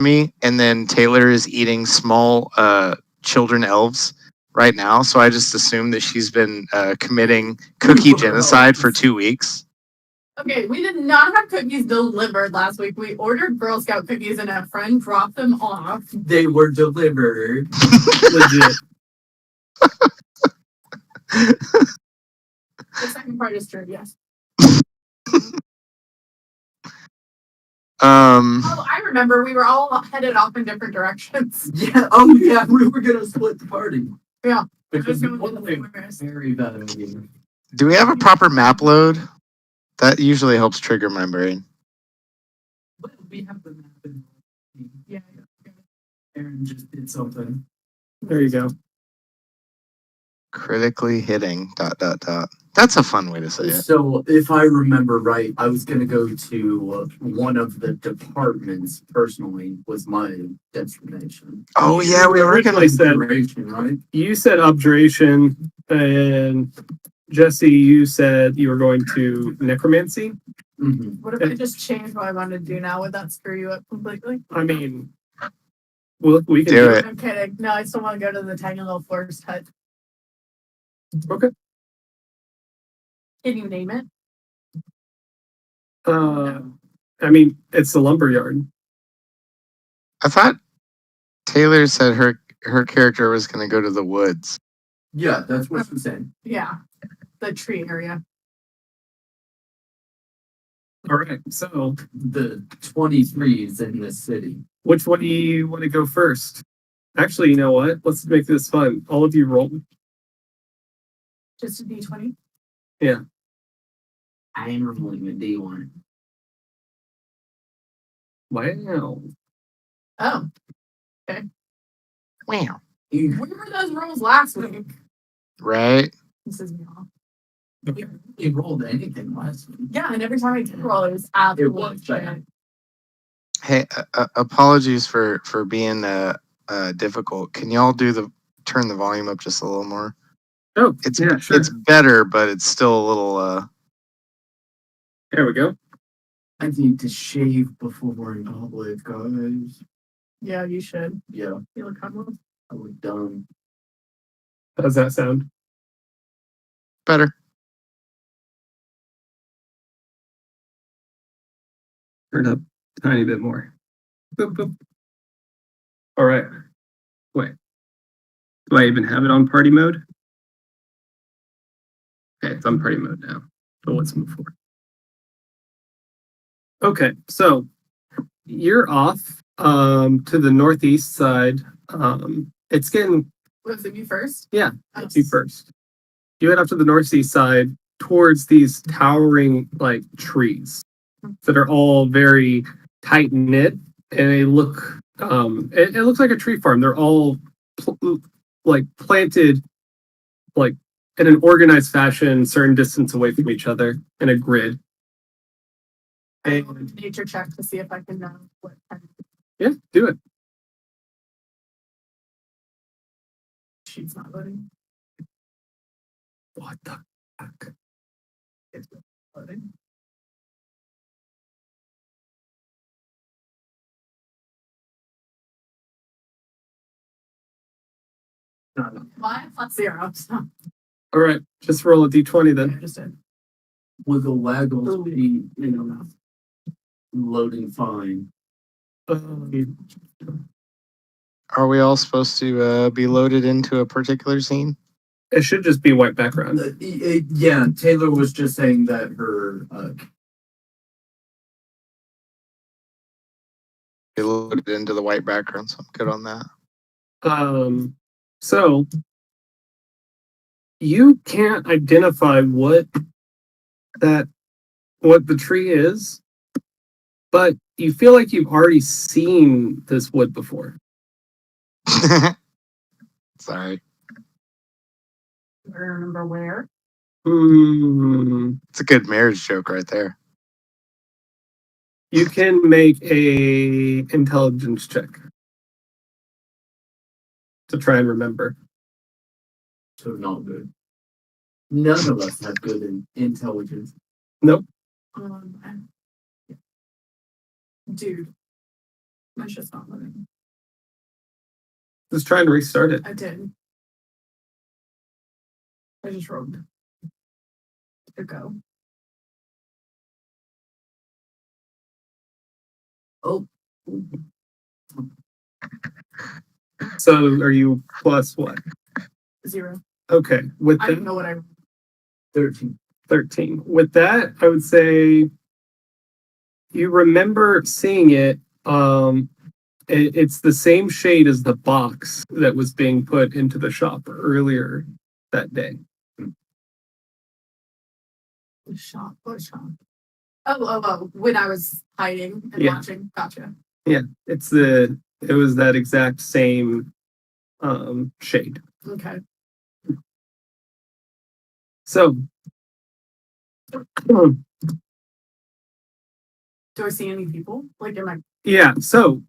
me, and then Taylor is eating small children elves right now. So I just assume that she's been committing cookie genocide for 2 weeks. Okay, we did not have cookies delivered last week. We ordered Girl Scout cookies and a friend dropped them off. They were delivered. Legit. The second part is true, yes. Oh, I remember. We were all headed off in different directions. Yeah. Oh, yeah. We were gonna split the party. Yeah. Because Just we going were to the very bad idea. Do we have a proper map load? That usually helps trigger my brain. But we have the map in. Yeah. Aaron just did something. There you go. Critically hitting ... That's a fun way to say it. So, if I remember right, I was going to go to one of the departments personally, was my destination. Oh yeah, we were gonna. originally said Duration, right? you said objuration, and Jesse, you said you were going to necromancy. Mm-hmm. What if I just change what I want to do now? Would that screw you up completely? I mean, well, we can Do it. I'm kidding. No, I still want to go to the tiny little forest hut. Okay. Can you name it? I mean, it's the lumber yard. I thought Taylor said her character was gonna go to the woods. Yeah, that's what she said. Yeah. The tree area. All right. So, The 23s in this city. which one do you want to go first? Actually, you know what? Let's make this fun. All of you roll. Just a D20. I am rolling a D1. Wow. Oh. Wow. You Where were those rolls last week? Right? This is me off. you rolled anything last week. Yeah, and every time I did roll, it was absolutely was bad. Hey, apologies for being difficult. Can y'all turn the volume up just a little more? Oh, It's yeah, sure. it's better, but it's still a little. There we go. I need to shave before we're in public, guys. Yeah, you should. Yeah, You look humble. I look dumb. How does that sound? Better. Turn up a tiny bit more. Boop, boop. All right. Wait. Do I even have it on party mode? Okay, it's on party mode now. So let's move forward. Okay, so you're off to the northeast side. It's getting Was it me first? Yeah, Oh. you first. You head up to the northeast side towards these towering like trees that are all very tight knit, and they look it looks like a tree farm. They're all planted like in an organized fashion, certain distance away from each other in a grid. I will do a nature check to see if I can know what kind of Yeah, do it. she's not loading. What the fuck? It's loading. Five plus 0. So All right, just roll a d20 then. just did. Wiggle waggle be, loading fine. Are we all supposed to be loaded into a particular scene? It should just be white background. Yeah, Taylor was just saying that her Be loaded into the white background, so I'm good on that. So you can't identify what the tree is, but you feel like you've already seen this wood before. Sorry. I remember where. It's a good marriage joke right there. You can make a intelligence check to try and remember. so not good. None of us have good intelligence. Nope. Dude. Mine's just not living. Just trying to restart it. I did. I just rolled to go. Oh, So are you plus what? 0. Okay. With I that, don't know what I 13. 13. With that, I would say you remember seeing it. It's the same shade as the box that was being put into the shop earlier that day. the shop. What shop? Oh, when I was hiding and Yeah. watching. Gotcha. It was that exact same shade. Okay. So Do I see any people? Like, am I? yeah, so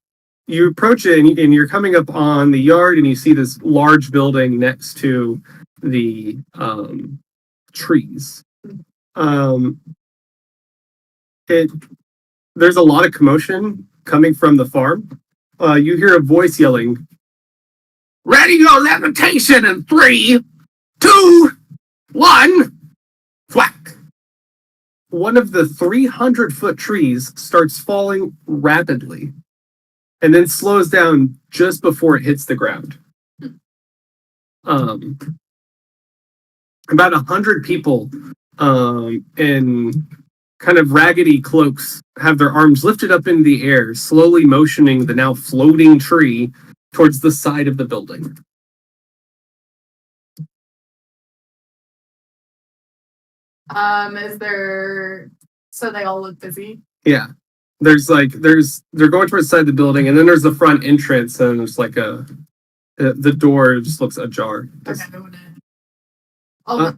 you approach it and you're coming up on the yard and you see this large building next to the trees. There's a lot of commotion coming from the farm. You hear a voice yelling, "Ready your levitation in 3, 2, 1, whack!" One of the 300-foot trees starts falling rapidly and then slows down just before it hits the ground. About 100 people in kind of raggedy cloaks have their arms lifted up in the air, slowly motioning the now floating tree towards the side of the building. Is there? So they all look busy. Yeah. They're going towards the side of the building, and then there's the front entrance, and there's like the door just looks ajar. Okay, I'm gonna. Oh,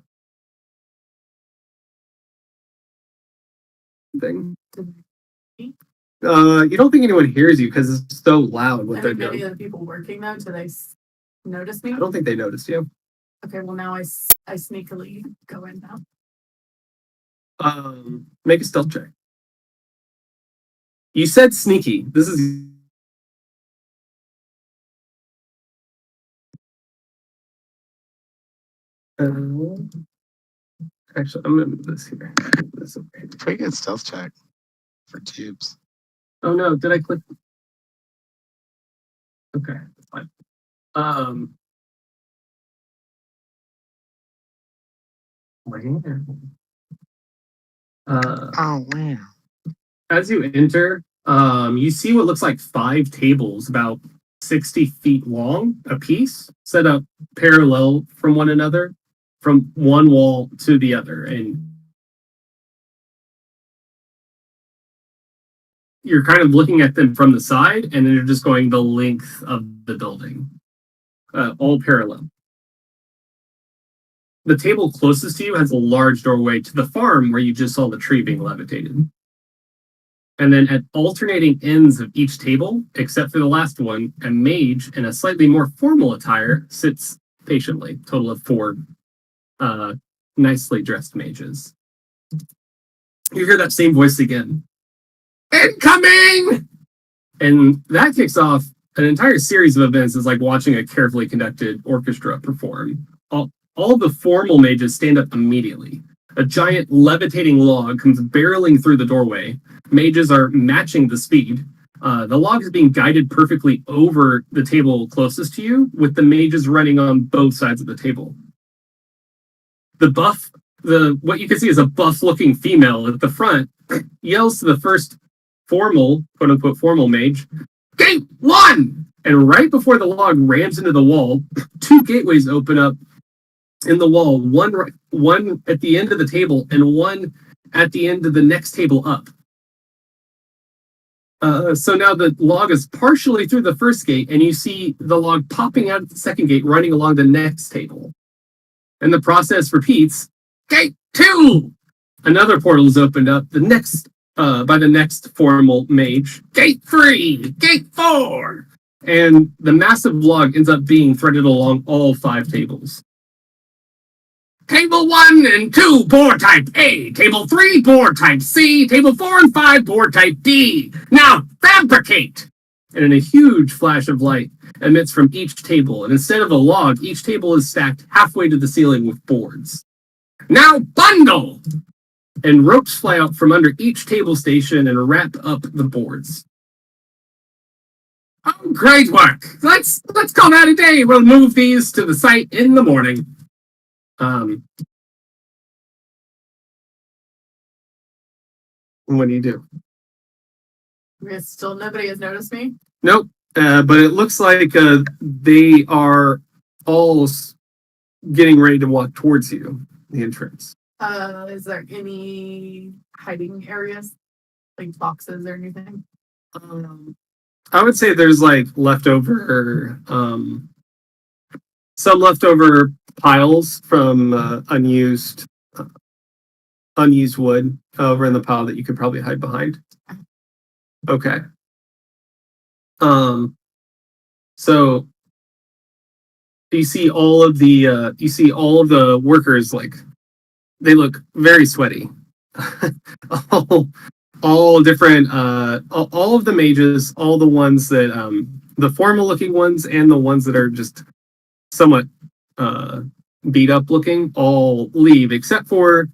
Thing. You don't think anyone hears you because it's so loud what they're any doing. of the people working though, do they notice me? I don't think they noticed you. Okay, well now I sneakily go in now. Make a stealth check. You said sneaky. This is actually, I'm gonna move this here. This over here. Pretty good stealth check for tubes. Oh no, did I click? Okay, that's fine. Right here. Oh wow. As you enter, you see what looks like 5 tables about 60 feet long a piece, set up parallel from one another, from one wall to the other. And you're kind of looking at them from the side, and then you're just going the length of the building, all parallel. The table closest to you has a large doorway to the farm where you just saw the tree being levitated. And then at alternating ends of each table, except for the last one, a mage in a slightly more formal attire sits patiently. Total of 4 nicely dressed mages. You hear that same voice again. Incoming! And that kicks off an entire series of events. It's like watching a carefully conducted orchestra perform. All the formal mages stand up immediately. A giant levitating log comes barreling through the doorway. Mages are matching the speed. The log is being guided perfectly over the table closest to you, with the mages running on both sides of the table. What you can see is a buff-looking female at the front yells to the first formal, quote-unquote formal mage, "Gate 1!" And right before the log rams into the wall, 2 gateways open up in the wall, one at the end of the table and one at the end of the next table up. So now the log is partially through the first gate, and you see the log popping out of the second gate, running along the next table. And the process repeats. Gate 2! Another portal is opened up by the next formal mage. Gate 3! Gate 4! And the massive log ends up being threaded along all 5 tables. Table 1 and 2, board type A. Table 3, board type C. Table 4 and 5, board type D. Now fabricate! and in a huge flash of light emits from each table. And instead of a log, each table is stacked halfway to the ceiling with boards. Now bundle! And ropes fly out from under each table station and wrap up the boards. Oh, great work! Let's call that a day. We'll move these to the site in the morning. What do you do? Still nobody has noticed me. Nope. But it looks like they are all getting ready to walk towards you, the entrance. Is there any hiding areas, like boxes or anything? I would say there's like leftover, some leftover piles from unused wood over in the pile that you could probably hide behind. Okay. So you see all of the workers, like, they look very sweaty. all different, all of the mages, all the ones that the formal looking ones and the ones that are just somewhat beat up looking, all leave except for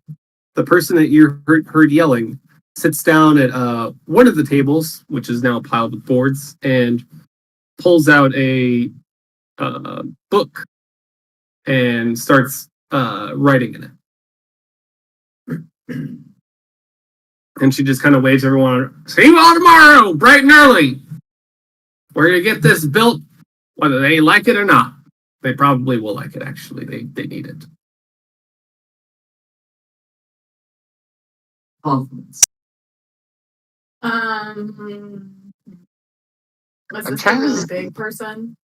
the person that you heard yelling. Sits down at one of the tables, which is now piled with boards, and pulls out a book and starts writing in it. And she just kind of waves everyone. See you all tomorrow, bright and early. We're gonna get this built, whether they like it or not. They probably will like it. Actually, they need it. Confidence. Was I'm this a trying to- really big person?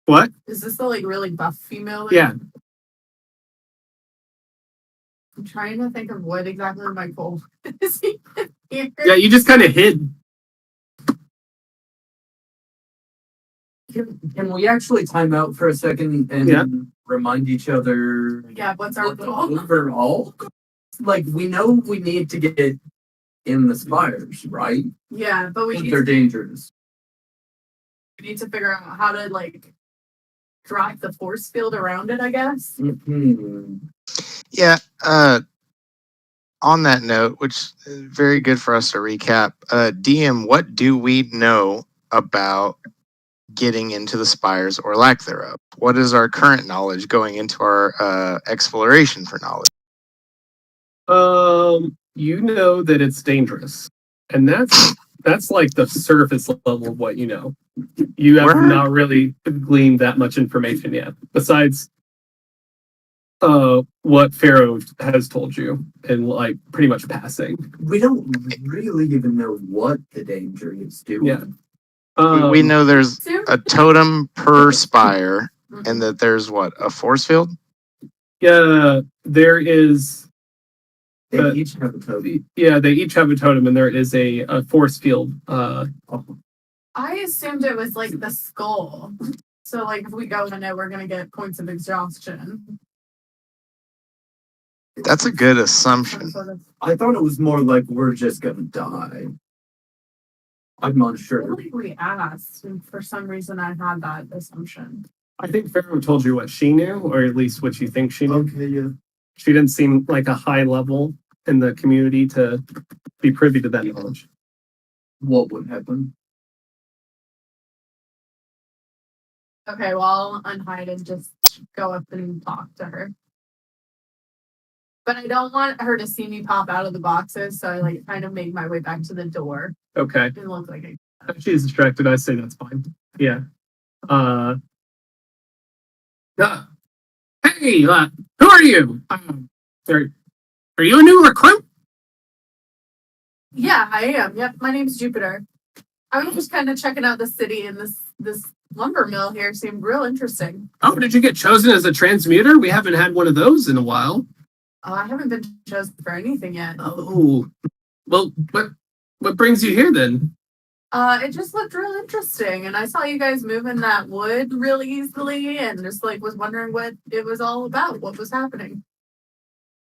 What? Is this the like really buff female? Yeah. I'm trying to think of what exactly my goal is here. Yeah, you just kind of hid. Can we actually time out for a second and Yeah. remind each other Yeah, what's our what the goal? overall? Like, we know we need to get in the spires, right? Yeah, but we But need, they're dangerous. we need to figure out how to like drive the force field around it, I guess. Mhm. Yeah. On that note, which is very good for us to recap. DM, what do we know about getting into the spires or lack thereof? What is our current knowledge going into our exploration for knowledge? You know that it's dangerous, and that's like the surface level of what you know. You have Word. not really gleaned that much information yet, besides what Pharaoh has told you, and like pretty much passing. We don't really even know what the danger is doing. Yeah. We know there's Soon? a totem per spire, Mhm. and that there's what, a force field? Yeah, there is. They each have a totem. Yeah, they each have a totem, and there is a force field. I assumed it was like the skull. So like if we go in it, we're gonna get points of exhaustion. That's a good Some assumption. sort of- I thought it was more like we're just gonna die. I'm not I sure. feel like we asked, and for some reason I had that assumption. I think Pharaoh told you what she knew, or at least what you think she knew. Okay, yeah. She didn't seem like a high level in the community to be privy to that knowledge. What would happen? Okay, well I'll unhide and just go up and talk to her. But I don't want her to see me pop out of the boxes, so I like kind of make my way back to the door Okay. and look like I If she's distracted, I say that's fine. Yeah. Hey, who are you? Are you a new recruit? Yeah, I am. Yep, my name's Jupiter. I was just kind of checking out the city, and this lumber mill here seemed real interesting. Oh, did you get chosen as a transmuter? We haven't had one of those in a while. I haven't been chosen for anything yet. Oh, well, what brings you here then? It just looked real interesting, and I saw you guys moving that wood really easily, and just like was wondering what it was all about, what was happening.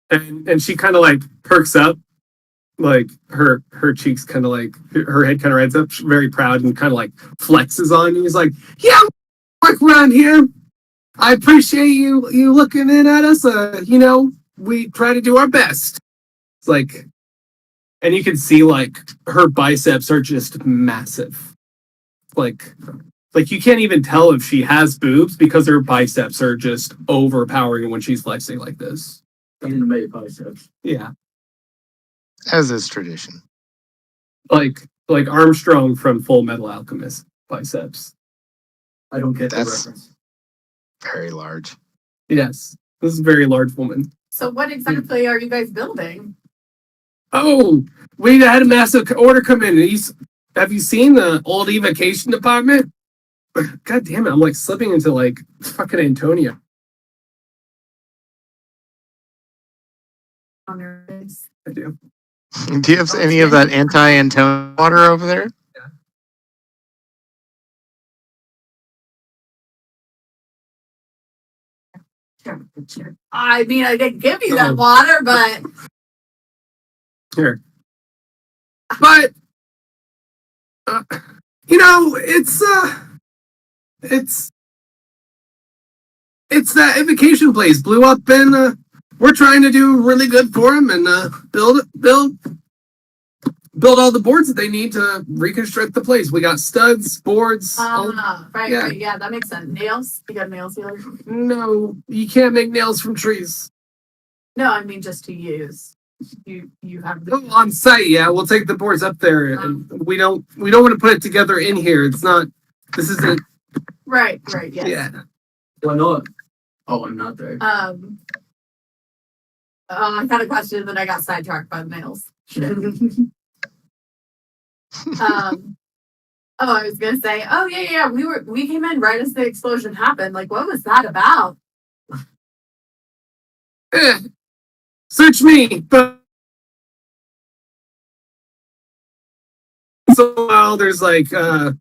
And she kind of like perks up, like her cheeks kind of like her head kind of rides up, very proud, and kind of like flexes on you. He's like, "Yeah, work around here. I appreciate you looking in at us. We try to do our best." It's like, and you can see like her biceps are just massive. Like you can't even tell if she has boobs because her biceps are just overpowering when she's flexing like this. Anime biceps. Yeah. As is tradition. Like Armstrong from Full Metal Alchemist biceps. I don't get the That's- reference. Very large. Yes. This is a very large woman. So what exactly are you guys building? Oh, we had a massive order come in. Have you seen the old evocation department? God damn it, I'm like slipping into like fucking Antonio. On your face? I do. Do you have any of that anti-Antonio water over there? Sure. I mean, I didn't give you that Oh. water, but Here. But it's that evocation place blew up, and we're trying to do really good for him and build all the boards that they need to reconstruct the place. We got studs, boards. right, yeah. right, yeah, that makes sense. Nails? You got nails here? No, you can't make nails from trees. No, I mean just to use. You have the Oh, on site, yeah. We'll take the boards up there, and we don't want to put it together in here. It's not. This isn't. right, yes. Yeah. Why not? Oh, I'm not there. I had a question, then I got sidetracked by the nails. I was gonna say, oh yeah, we came in right as the explosion happened. Like, what was that about? Search me, but so while there's like I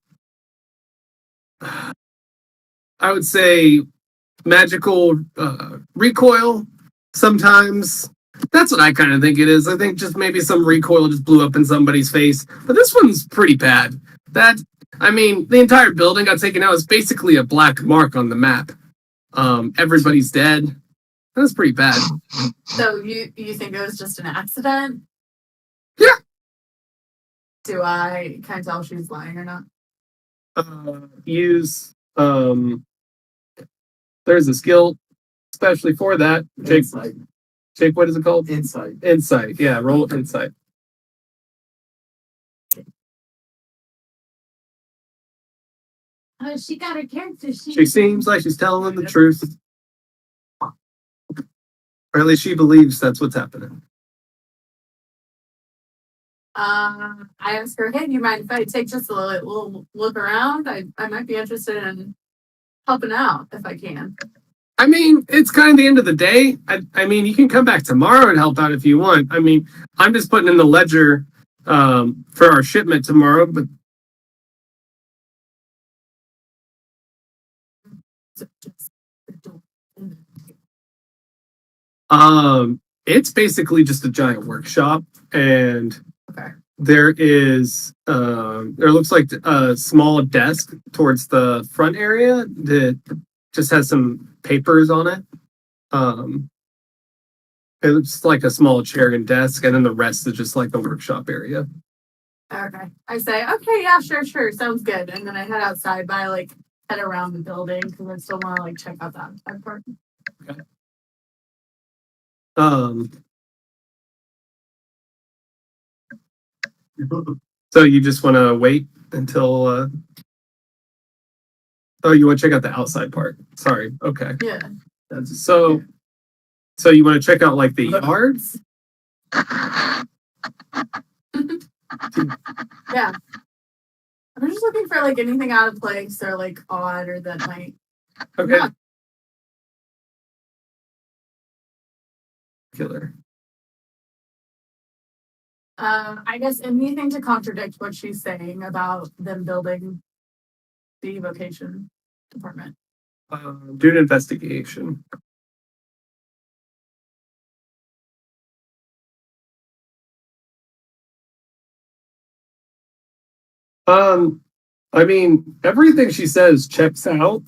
would say magical recoil sometimes. That's what I kind of think it is. I think just maybe some recoil just blew up in somebody's face. But this one's pretty bad. The entire building got taken out. It's basically a black mark on the map. Everybody's dead. That's pretty bad. So you think it was just an accident? Yeah. Can I tell if she's lying or not? Use there's a skill especially for that. Insight. Jake, what is it called? Insight. Insight. Yeah, roll insight. She got her character. She seems like she's telling the truth. Or at least she believes that's what's happening. I asked her, hey, do you mind if I take just a little look around? I might be interested in helping out if I can. I mean, it's kind of the end of the day. I mean, you can come back tomorrow and help out if you want. I mean, I'm just putting in the ledger for our shipment tomorrow, but it's basically just a giant workshop, and Okay. there looks like a small desk towards the front area that just has some papers on it. It's like a small chair and desk, and then the rest is just like the workshop area. Okay. I say, okay, yeah, sure, sounds good. And then I head outside, but I head around the building because I still want to check out that part. So you just want to wait until oh, you want to check out the outside part. Sorry. Okay. Yeah. So you want to check out like the yards? Yeah. I'm just looking for anything out of place or odd or that might. Okay. Yeah. Killer. I guess anything to contradict what she's saying about them building the evocation department. Do an investigation. I mean, everything she says checks out.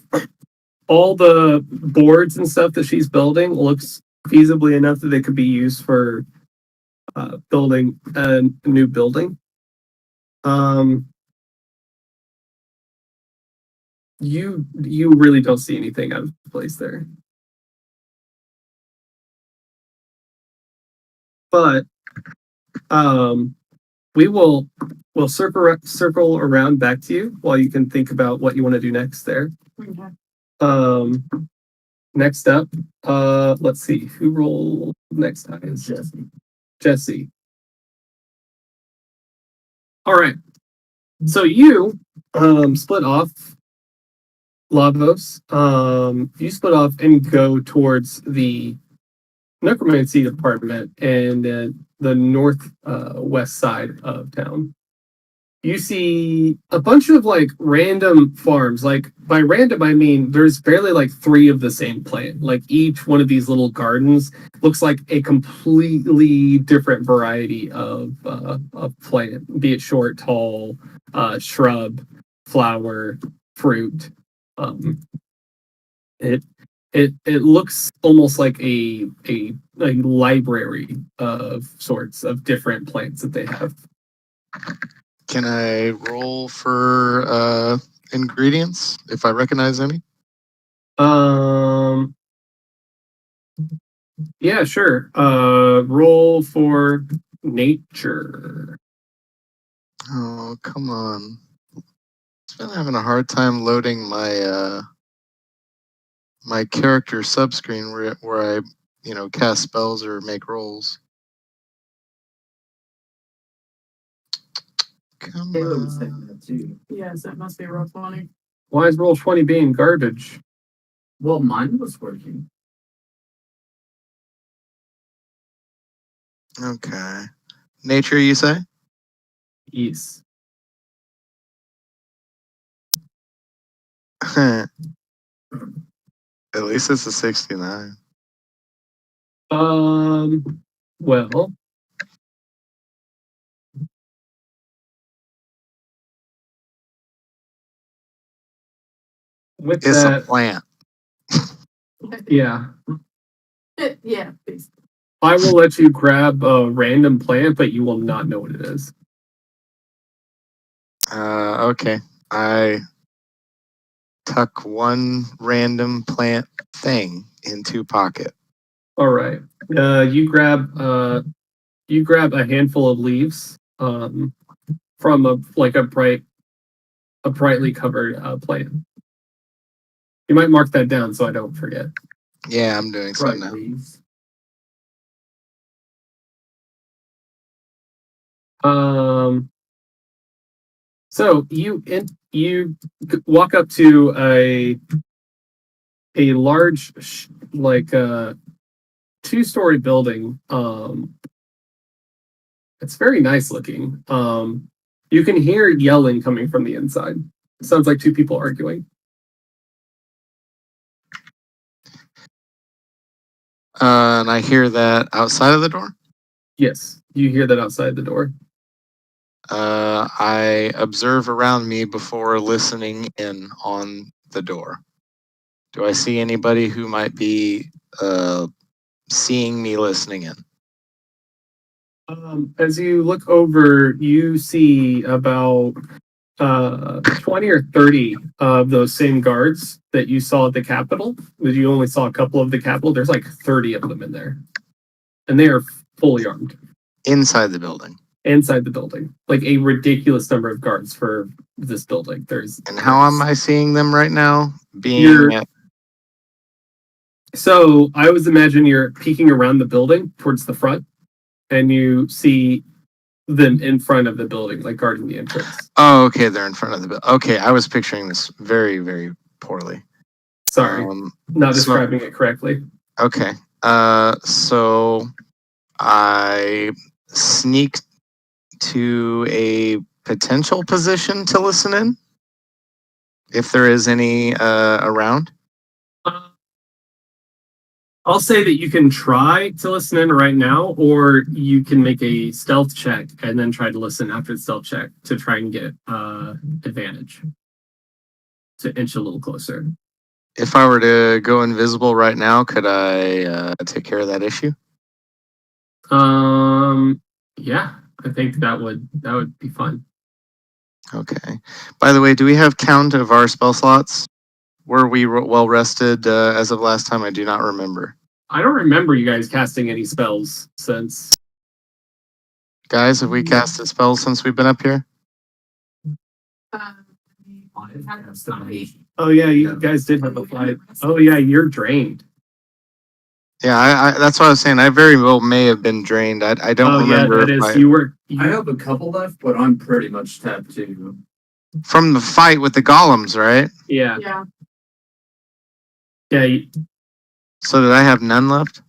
All the boards and stuff that she's building looks feasibly enough that they could be used for building a new building. You really don't see anything out of place there. But we'll circle around back to you while you can think about what you want to do next there. Okay. Next up, let's see who rolled next time. It's Jesse. Jesse. All right. So you split off Lavos. You split off and go towards the necromancy department and the north west side of town. You see a bunch of like random farms. Like by random, I mean there's barely like 3 of the same plant. Like each one of these little gardens looks like a completely different variety of plant, be it short, tall, shrub, flower, fruit. It looks almost like a library of sorts of different plants that they have. Can I roll for ingredients if I recognize any? Yeah, sure. Roll for nature. Oh, come on. It's been having a hard time loading my my character subscreen where I, cast spells or make rolls. Come Caleb was on. saying that too. Yes, it must be roll 20. Why is roll 20 being garbage? Well, mine was working. Okay. Nature, you say? Yes. At least it's a 69. Well, with It's a that, plant. yeah, Yeah, basically. I will let you grab a random plant, but you will not know what it is. Okay. I tuck one random plant thing into pocket. All right. You grab a handful of leaves from a brightly covered plant. You might mark that down so I don't forget. Yeah, I'm doing so Right, now. please. So you walk up to a large like 2-story building. It's very nice looking. You can hear yelling coming from the inside. It sounds like 2 people arguing. And I hear that outside of the door. Yes, you hear that outside the door. I observe around me before listening in on the door. Do I see anybody who might be seeing me listening in? As you look over, you see about 20 or 30 of those same guards that you saw at the Capitol. That you only saw a couple of the Capitol. There's like 30 of them in there, and they are fully armed Inside the building. inside the building. Like a ridiculous number of guards for this building. And how am I seeing them right now? You're- So I was imagine you're peeking around the building towards the front, and you see them in front of the building, like guarding the entrance. Oh, okay, they're in front of the building. Okay, I was picturing this very, very poorly. Sorry, not so- describing it correctly. Okay. So I sneak to a potential position to listen in, if there is any around. I'll say that you can try to listen in right now, or you can make a stealth check and then try to listen after the stealth check to try and get advantage to inch a little closer. If I were to go invisible right now, could I take care of that issue? Yeah, I think that would be fun. Okay. By the way, do we have count of our spell slots? Were we well rested as of last time? I do not remember. I don't remember you guys casting any spells since. Guys, have we casted spells since we've been up here? Oh yeah, you guys did have a fight. Oh yeah, you're drained. Yeah, I that's what I was saying. I very well may have been drained. I don't remember. Yeah, that is. if You were. I have a couple left, but I'm pretty much tapped too. from the fight with the golems, right? Yeah, Yeah. yeah. So did I have none left?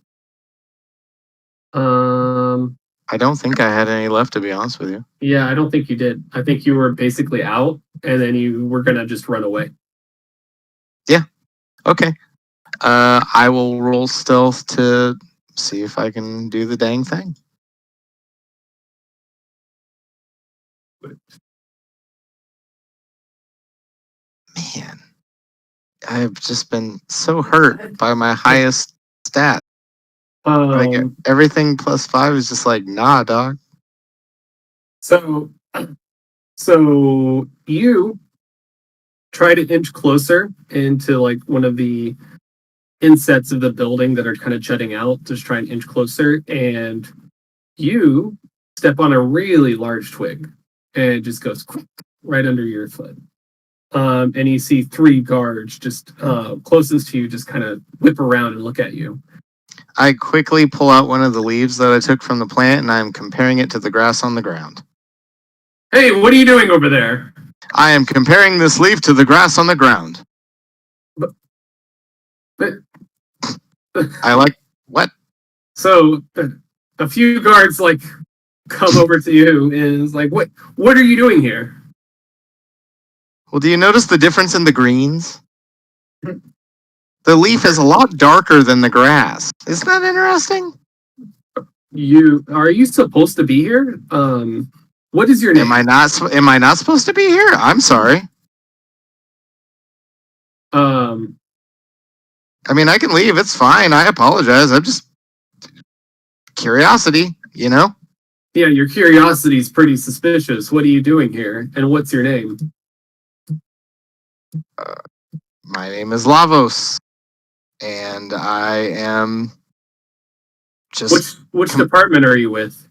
Um. I don't think I had any left, to be honest with you. Yeah, I don't think you did. I think you were basically out, and then you were gonna just run away. Okay. I will roll stealth to see if I can do the dang thing. Man, I've just been so hurt by my highest stat. Like everything +5 is just like, nah, dog. So you try to inch closer into like one of the insets of the building that are kind of jutting out. Just try and inch closer, and you step on a really large twig, and it just goes right under your foot. And you see 3 guards just closest to you, just kind of whip around and look at you. I quickly pull out one of the leaves that I took from the plant and I'm comparing it to the grass on the ground. Hey, what are you doing over there? I am comparing this leaf to the grass on the ground. But I like, what? so a few guards like come over to you and is like, what are you doing here? Well, do you notice the difference in the greens? The leaf is a lot darker than the grass. Isn't that interesting? Are you supposed to be here? What is your name? Am I not supposed to be here? I'm sorry. I mean, I can leave. It's fine. I apologize. I'm just curiosity, you know? Yeah, your curiosity is pretty suspicious. What are you doing here? And what's your name? My name is Lavos, and I am just Which department are you with?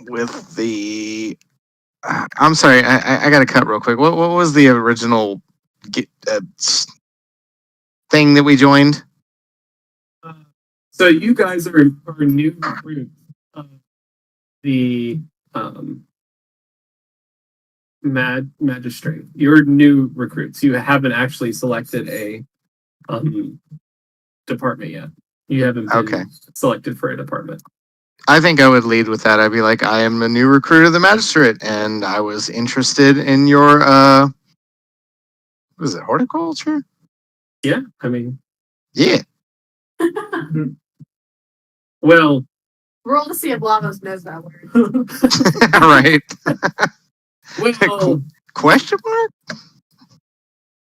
with the. I'm sorry. I got to cut real quick. What was the original thing that we joined? So you guys are new recruits of the magistrate. You're new recruits. You haven't actually selected a department yet. You haven't been selected for a department. I think I would lead with that. I'd be like, I am a new recruit of the magistrate, and I was interested in your what is it, horticulture? Yeah, I mean, Yeah. well, Roll to see if Lavos knows that word. Right. well, Question mark?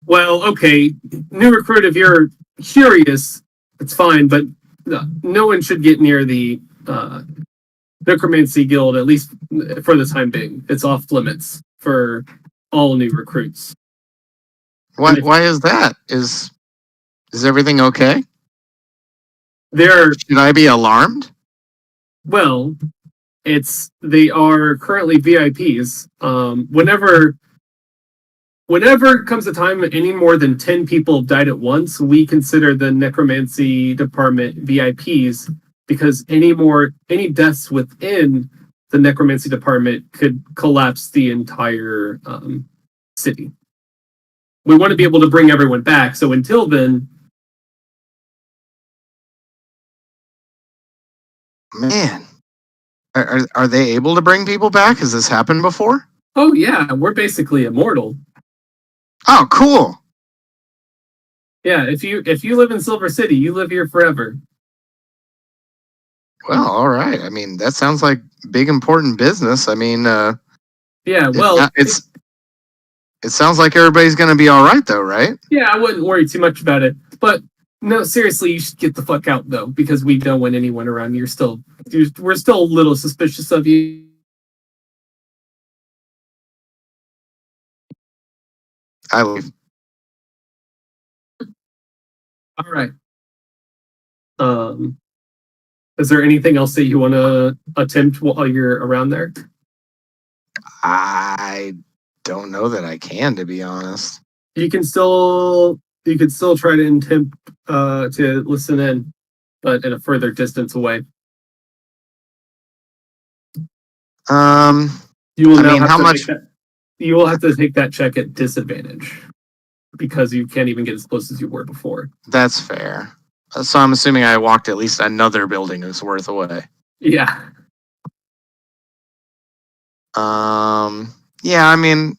well, okay. New recruit, if you're curious, it's fine, but no one should get near the Necromancy Guild, at least for the time being. It's off limits for all new recruits. Why is that? Is everything okay? Should I be alarmed? Well, they are currently VIPs. Whenever comes a time any more than 10 people have died at once, we consider the necromancy department VIPs, because any deaths within the necromancy department could collapse the entire city. We want to be able to bring everyone back. So until then, Man, are they able to bring people back? Has this happened before? oh yeah, we're basically immortal. Oh, cool. Yeah, if you live in Silver City, you live here forever. Well, all right. I mean, that sounds like big important business. I mean, Yeah, well, it sounds like everybody's going to be all right, though, right? yeah, I wouldn't worry too much about it. But no, seriously, you should get the fuck out though, because we don't want anyone around. We're still a little suspicious of you. I leave. All right. Is there anything else that you want to attempt while you're around there? I don't know that I can, to be honest. You could still try to attempt to listen in, but at a further distance away. You will I now mean, have how to much? you will have to take that check at disadvantage because you can't even get as close as you were before. That's fair. So I'm assuming I walked at least another building's worth away. Yeah. Yeah, I mean,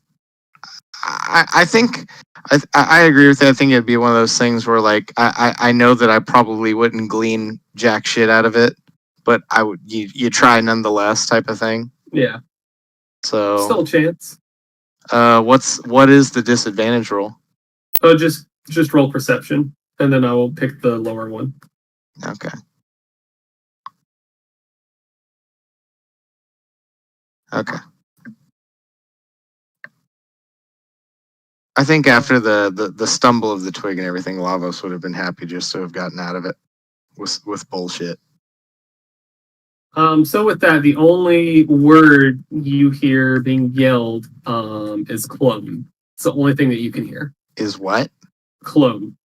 I think I agree with that. I think it'd be one of those things where, like, I know that I probably wouldn't glean jack shit out of it, but I would. You try nonetheless, type of thing. Yeah. So, Still a chance. what is the disadvantage roll? Oh, just roll perception, and then I will pick the lower one. Okay. Okay. I think after the stumble of the twig and everything, Lavos would have been happy just to have gotten out of it with bullshit. So with that, the only word you hear being yelled is clone. It's the only thing that you can hear. Is what? Clone.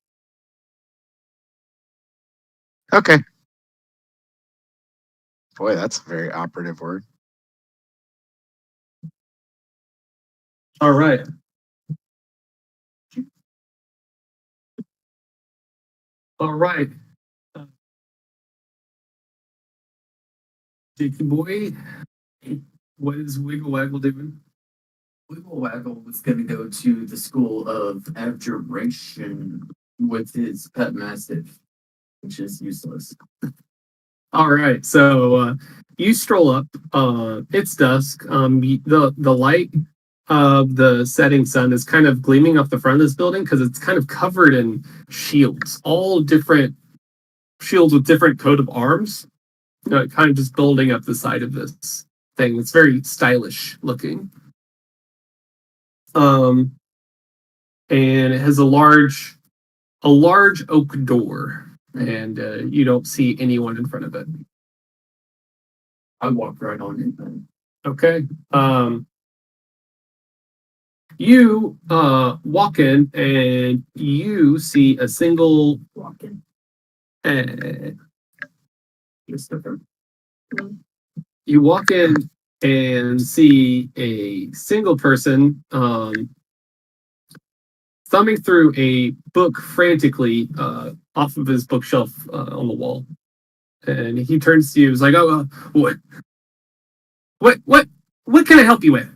Okay. Boy, that's a very operative word. All right. All right. Jakey boy, what is Wiggle Waggle doing? Wiggle Waggle was going to go to the School of Abjuration with his pet mastiff, which is useless. All right. So you stroll up. It's dusk. The light of the setting sun is kind of gleaming off the front of this building because it's kind of covered in shields, all different shields with different coat of arms. Kind of just building up the side of this thing. It's very stylish looking. And it has a large oak door, and you don't see anyone in front of it. I walked right on it then. Okay. You walk in and you see a single Walking. uh, Christopher. you walk in and see a single person thumbing through a book frantically off of his bookshelf on the wall. And he turns to you, he's like, "Oh, what can I help you with?"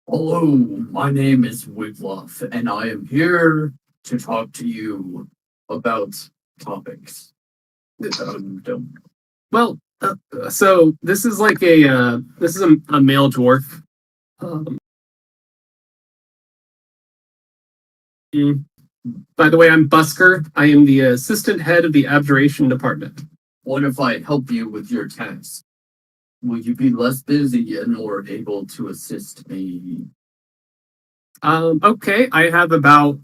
Hello, my name is Wigloff, and I am here to talk to you about topics. Well, so this is like a male dwarf. By the way, I'm Busker. I am the assistant head of the abjuration department. What if I help you with your task? Will you be less busy and more able to assist me? Okay, I have about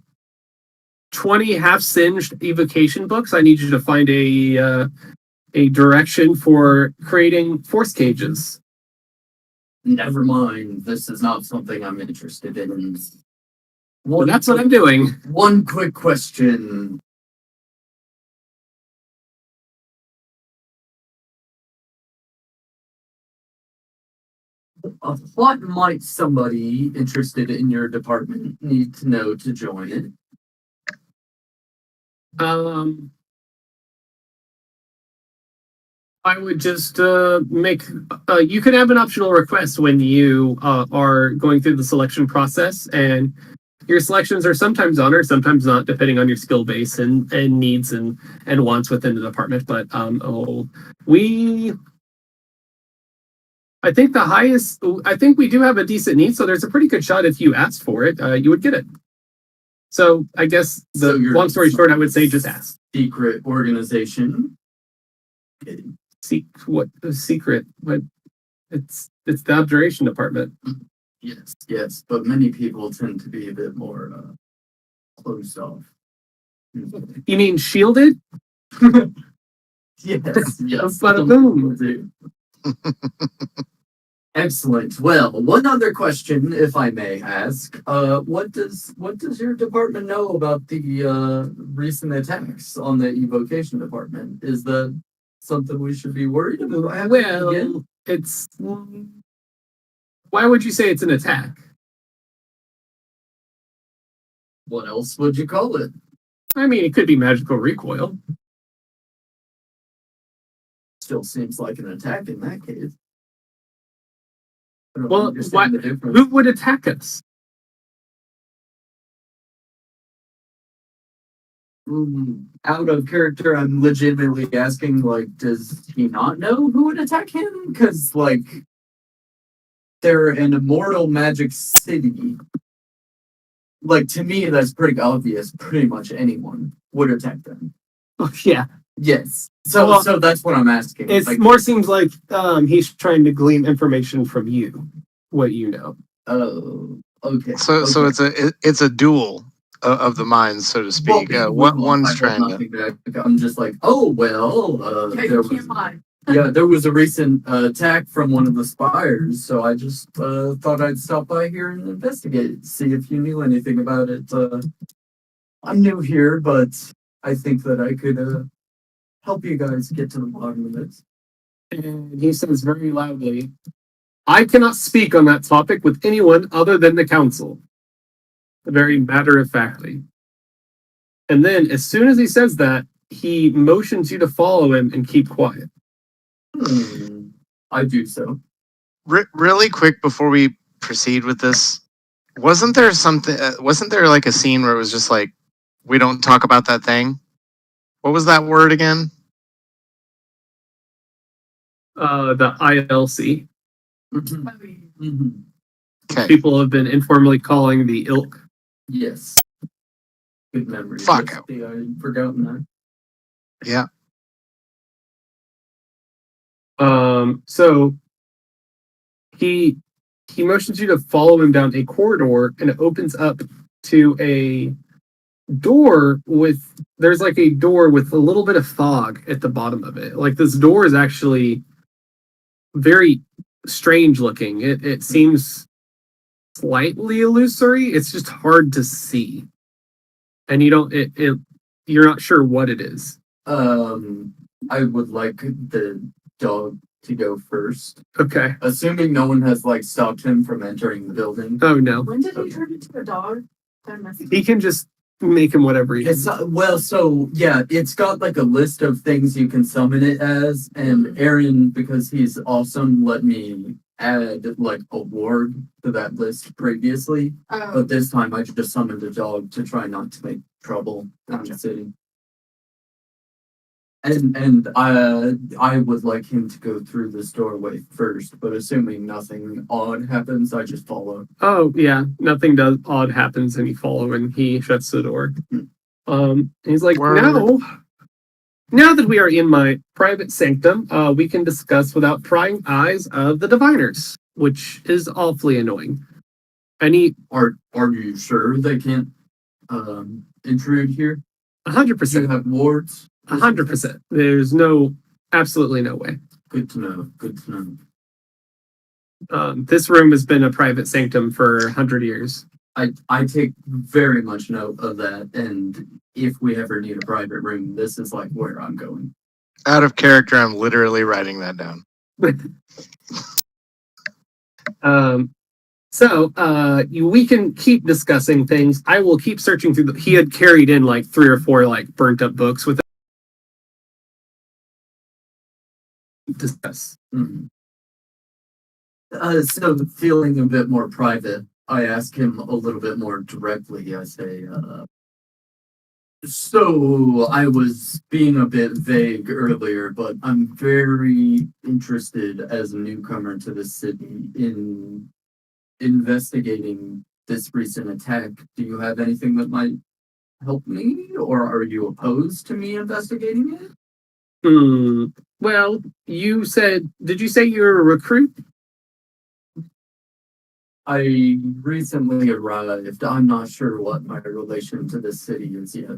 20 half-singed evocation books. I need you to find a direction for creating force cages. Never mind. This is not something I'm interested in. Well, that's what I'm doing. One quick question. What might somebody interested in your department need to know to join it? I would just make. You can have an optional request when you are going through the selection process, and your selections are sometimes on or sometimes not, depending on your skill base and needs and wants within the department. But I think we do have a decent need, so there's a pretty good shot if you asked for it, you would get it. So I guess So you're long story short, I would say just ask. Secret organization. What the secret? But it's the observation department. Yes, but many people tend to be a bit more closed off. You mean shielded? Yes. Bada boom. Excellent. Well, one other question, if I may ask, what does your department know about the recent attacks on the evocation department? Is that something we should be worried about? Well, it's. Why would you say it's an attack? What else would you call it? I mean, it could be magical recoil. Still seems like an attack in that case. I don't Well, understand the difference. Who would attack us? Out of character, I'm legitimately asking, like, does he not know who would attack him? Because, like, they're an immortal magic city. Like, to me, that's pretty obvious. Pretty much anyone would attack them. Oh, yeah. Yes. So, Well, so that's what I'm asking. It Like, more seems like he's trying to glean information from you, what you know. oh, okay. So it's a duel of the minds, so to speak. What one's trying to? I'm just like, oh well. Okay, There you was, can't lie. yeah, there was a recent attack from one of the spires, so I just thought I'd stop by here and investigate, see if you knew anything about it. I'm new here, but I think that I could help you guys get to the bottom of this. And he says very loudly, I cannot speak on that topic with anyone other than the council. Very matter-of-factly. And then, as soon as he says that, he motions you to follow him and keep quiet. I do so. Really quick before we proceed with this, wasn't there something? Wasn't there like a scene where it was just like, we don't talk about that thing? What was that word again? The ILC. Mhm. Okay. People have been informally calling the ilk. Yes. Good memory. Fuck. I had forgotten that. Yeah. So he motions you to follow him down a corridor, and it opens up to a door there's like a door with a little bit of fog at the bottom of it. Like this door is actually very strange looking. It seems slightly illusory. It's just hard to see. And you're not sure what it is. I would like the dog to go first. Okay. Assuming no one has like stopped him from entering the building. Oh no. When did he turn into a dog? Did I miss it? He can just make him whatever he It's well, so yeah, it's got like a list of things you can summon it as, and Aaron, because he's awesome, let me add like a ward to that list previously, Oh, but this time I just summoned a dog to try not to make trouble in the city. And I would like him to go through this doorway first, but assuming nothing odd happens, I just follow. Oh yeah, nothing odd happens, and you follow, and he shuts the door. He's like, Word. now that we are in my private sanctum, we can discuss without prying eyes of the diviners, which is awfully annoying. And Are you sure they can't intrude here? 100%, You have wards? 100%. There's absolutely no way. Good to know. Good to know. This room has been a private sanctum for 100 years. I take very much note of that, and if we ever need a private room, this is like where I'm going. Out of character, I'm literally writing that down. We can keep discussing things. I will keep searching through. He had carried in like 3 or 4 like burnt up books with discuss. So feeling a bit more private, I ask him a little bit more directly. I say, so I was being a bit vague earlier, but I'm very interested as a newcomer to the city in investigating this recent attack. Do you have anything that might help me, or are you opposed to me investigating it? Well, did you say you're a recruit? I recently arrived. I'm not sure what my relation to this city is yet.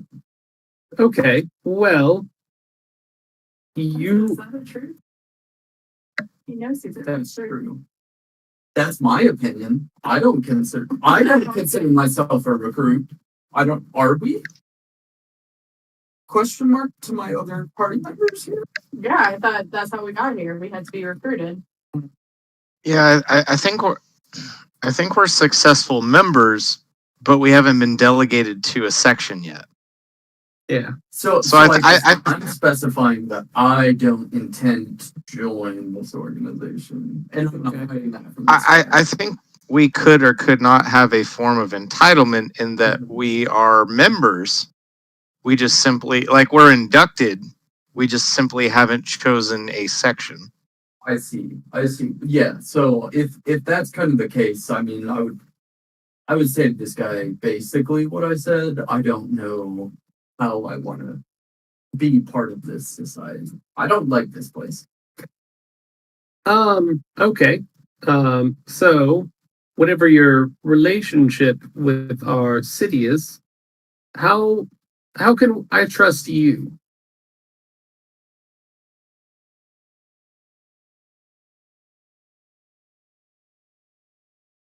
Okay, well, Is you, that the truth? He knows he's That's true. That's my opinion. I don't consider myself a recruit. Are we? Question mark to my other party members here? Yeah, I thought that's how we got here. We had to be recruited. Yeah, I think we're successful members, but we haven't been delegated to a section yet. yeah. So I'm specifying that I don't intend to join this organization. And I'm not hiding that from I think we could or could not have a form of entitlement in that we are members. We just simply, like, we're inducted. We just simply haven't chosen a section. I see. Yeah. So if that's kind of the case, I mean, I would say to this guy basically what I said. I don't know how I want to be part of this society. I don't like this place. Okay. So whatever your relationship with our city is, how can I trust you?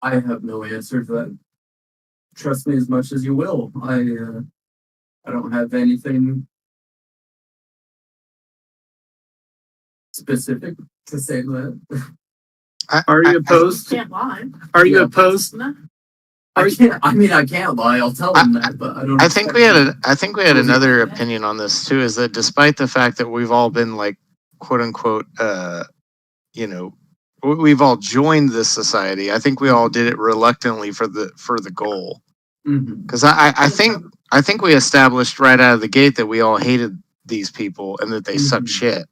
I have no answer to that. Trust me as much as you will. I don't have anything specific to say that. Are you opposed? Can't lie. Are you Yeah. opposed? No. I can't lie. I'll tell them that, but I don't. I think we had Was it- another opinion on this too, is that despite the fact that we've all been, like, quote unquote, we've all joined this society, I think we all did it reluctantly for the goal. Mhm. Because I think we established right out of the gate that we all hated these people and that they sucked Mhm. shit.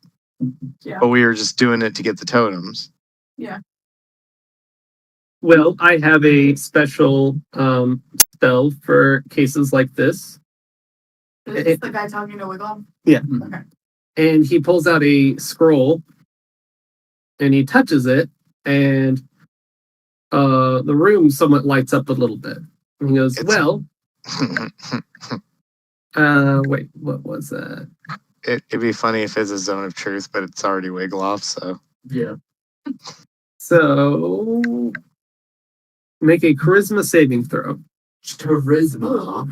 Yeah. But we were just doing it to get the totems. Well, I have a special spell for cases like this. Is this the guy talking to Wiggle? Mhm. Okay. And he pulls out a scroll and he touches it, and the room somewhat lights up a little bit. And he goes, It's- well, wait, what was that? It'd be funny if it's a zone of truth, but it's already wiggle off. So Yeah. So make a charisma saving throw. Charisma.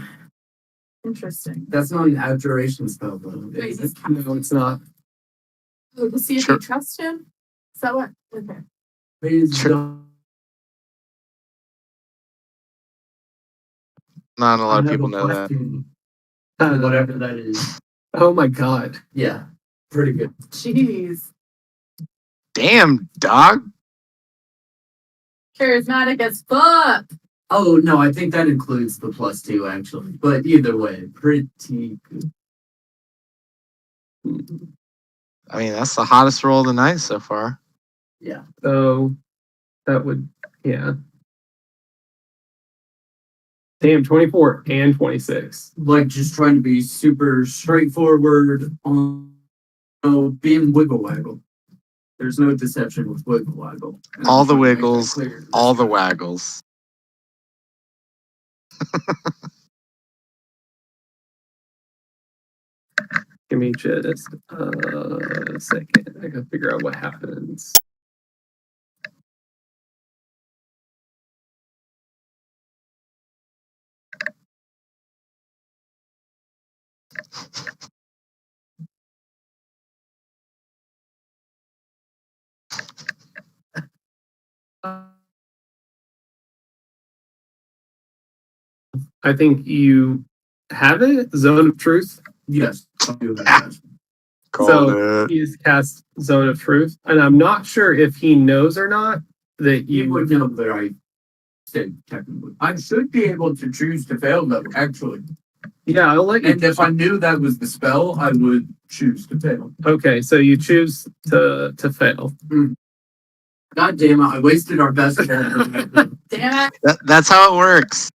Interesting. That's not an abjuration spell, though. Wait, is he's it? No, it's not. Oh, to see if Sure. you trust him? Is that what? Okay. not a lot of I have people a know that. question. Uh, Whatever that is. Oh my god. Yeah. Pretty good. Jeez. Damn, dog. Charismatic as fuck. Oh no, I think that includes the +2 actually. But either way, pretty good. I mean, that's the hottest roll of the night so far. Yeah. So that would, yeah. Damn, 24 and 26. Like just trying to be super straightforward on being wiggle waggle. There's no deception with wiggle waggle. And All I'm the trying to make that wiggles, clear to this all the guy. waggles. Give me just a second. I gotta figure out what happens. I think you have it, Zone of Truth. Yes. I'll do that. Called So it. he's cast Zone of Truth, and I'm not sure if he knows or not that You you would know that save technically. I should be able to choose to fail though, actually. Yeah, I'll let you. And if I knew that was the spell, I would choose to fail. Okay, so you choose to fail. God damn it, I wasted our best roll. Damn it. That's how it works.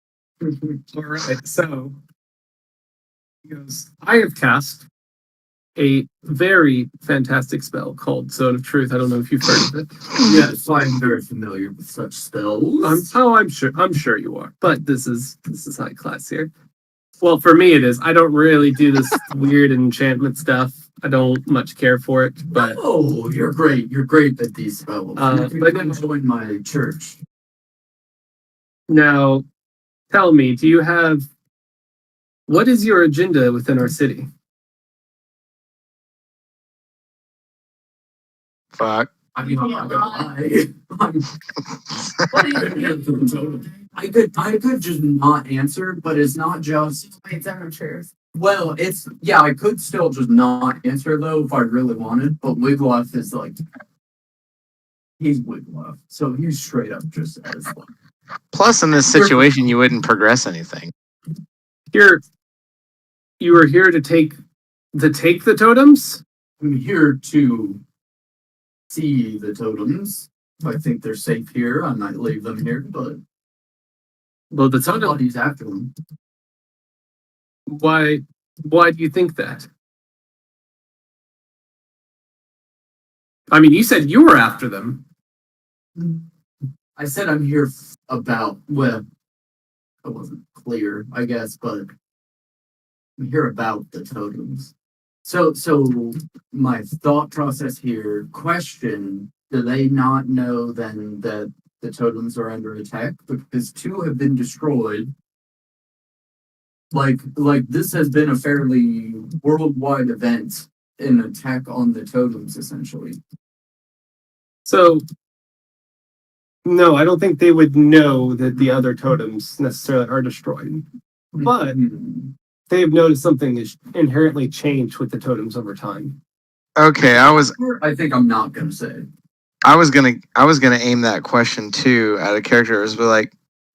All right, so he goes, I have cast a very fantastic spell called Zone of Truth. I don't know if you've heard of it. Yes, I'm very familiar with such spells. I'm sure you are. But this is high class here. Well, for me it is. I don't really do this weird enchantment stuff. I don't much care for it, but Oh, you're great. You're great at these spells. but You can join my church. now tell me, what is your agenda within our city? Fuck. I mean, I'm not gonna lie. What do you I could just not answer, but it's not just Wait, Zone of Truth. well, it's yeah, I could still just not answer though if I really wanted, but Wiglaf is like he's Wiglaf. So he's straight up just as like Plus, in this situation, you wouldn't progress anything. You are here to take the totems? I'm here to see the totems. If I think they're safe here, I might leave them here, but Well, the totem. somebody's after them. Why do you think that? I mean, you said you were after them. I said I'm here about well, I wasn't clear, I guess, but I'm here about the totems. So my thought process here, question, do they not know then that the totems are under attack? Because two have been destroyed. Like this has been a fairly worldwide event, an attack on the totems essentially. So, no, I don't think they would know that the other totems necessarily are destroyed. But they've noticed something is inherently changed with the totems over time. Okay, I think I'm not gonna say. I was gonna aim that question too at a character. Is like,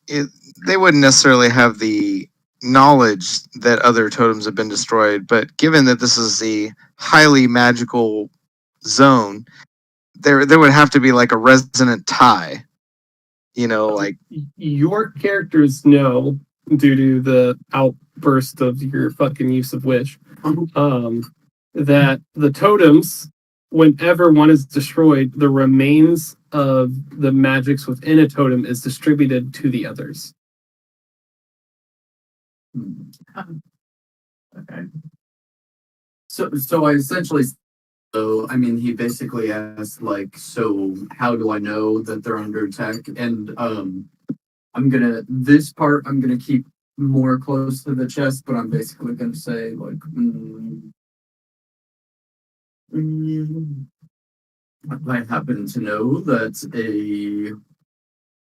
they wouldn't necessarily have the knowledge that other totems have been destroyed, but given that this is the highly magical zone, there would have to be like a resonant tie. You know, like Your characters know, due to the outburst of your fucking use of wish, that the totems, whenever one is destroyed, the remains of the magics within a totem is distributed to the others. Okay. So I essentially, so I mean, he basically asked like, so how do I know that they're under attack? And this part I'm gonna keep more close to the chest, but I'm basically gonna say like, I happen to know that a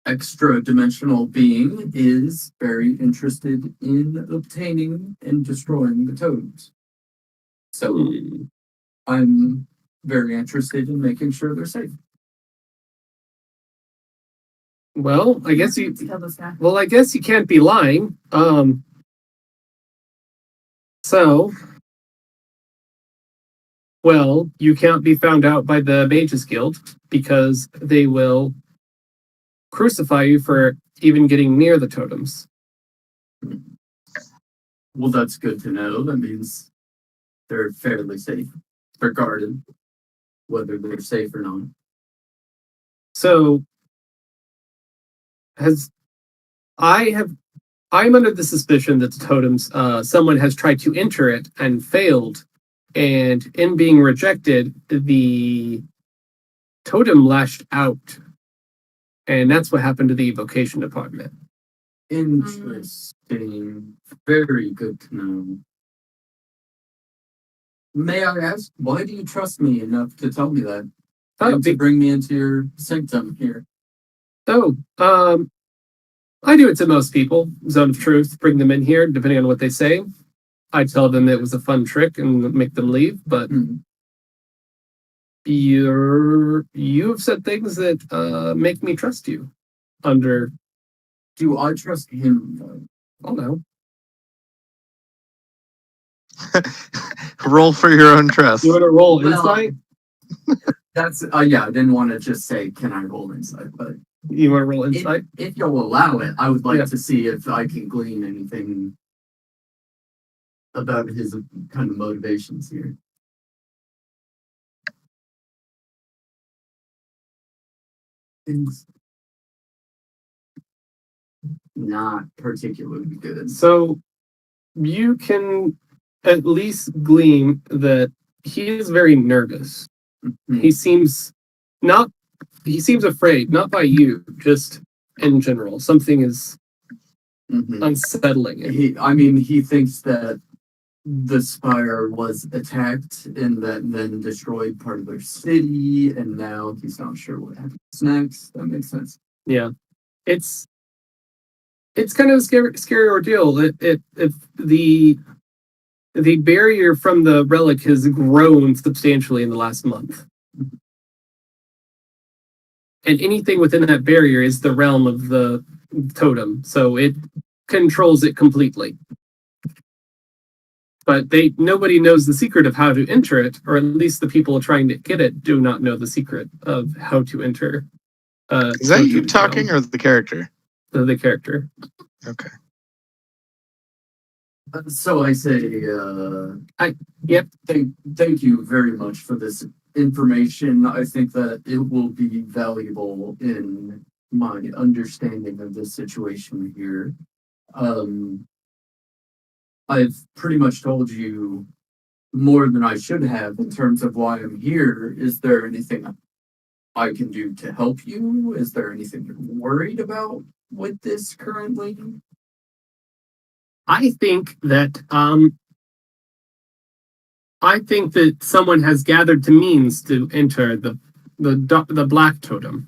extra dimensional being is very interested in obtaining and destroying the totems. So I'm very interested in making sure they're safe. Well, I guess you. Kill this guy. Well, I guess you can't be lying. So, well, you can't be found out by the Mages Guild because they will crucify you for even getting near the totems. Well, that's good to know. That means they're fairly safe. They're guarded, whether they're safe or not. So, I'm under the suspicion that the totems, someone has tried to enter it and failed, and in being rejected, the totem lashed out, and that's what happened to the evocation department. Interesting. Very good to know. May I ask, why do you trust me enough to tell me that? And to bring me into your sanctum here? I do it to most people. Zone of Truth, bring them in here, depending on what they say. I tell them it was a fun trick and make them leave, but you have said things that make me trust you under Do I trust him though? Oh no. Roll for your own trust. You want to roll Well, insight? That's yeah. I didn't want to just say, "Can I roll insight?" But You want to roll insight? if you'll allow it, I would like Yeah. to see if I can glean anything about his kind of motivations here. It's not particularly good. So you can at least glean that he is very nervous. Mhm. He seems not he seems afraid, not by you, just in general. Something is Mhm. unsettling him. He thinks that the Spire was attacked and that then destroyed part of their city, and now he's not sure what happens next. That makes sense. Yeah. It's kind of a scary ordeal. If the barrier from the relic has grown substantially in the last month. And anything within that barrier is the realm of the totem, so it controls it completely. But nobody knows the secret of how to enter it, or at least the people trying to get it do not know the secret of how to enter. Is that you Totem's talking realm. or the character? The character? Okay. So I say, Yep. Thank you very much for this information. I think that it will be valuable in my understanding of the situation here. I've pretty much told you more than I should have in terms of why I'm here. Is there anything I can do to help you? Is there anything you're worried about with this currently? I think that someone has gathered the means to enter the black totem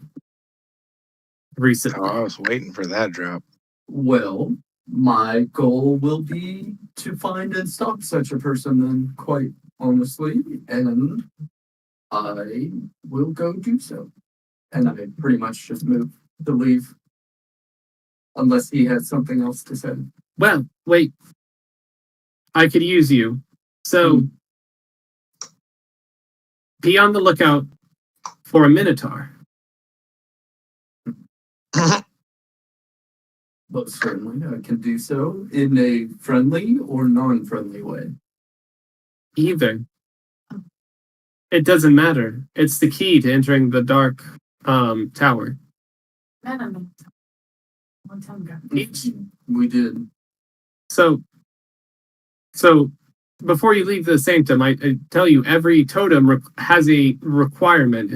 recently. Oh, I was waiting for that drop. Well, my goal will be to find and stop such a person then, quite honestly, and I will go do so. And I pretty much just move to leave. Unless he has something else to say. Well, wait. I could use you. So be on the lookout for a minotaur. Most certainly, I can do so in a friendly or non-friendly way. Either. It doesn't matter. It's the key to entering the dark tower. No. One time ago. We did. So before you leave the sanctum, I tell you, every totem has a requirement.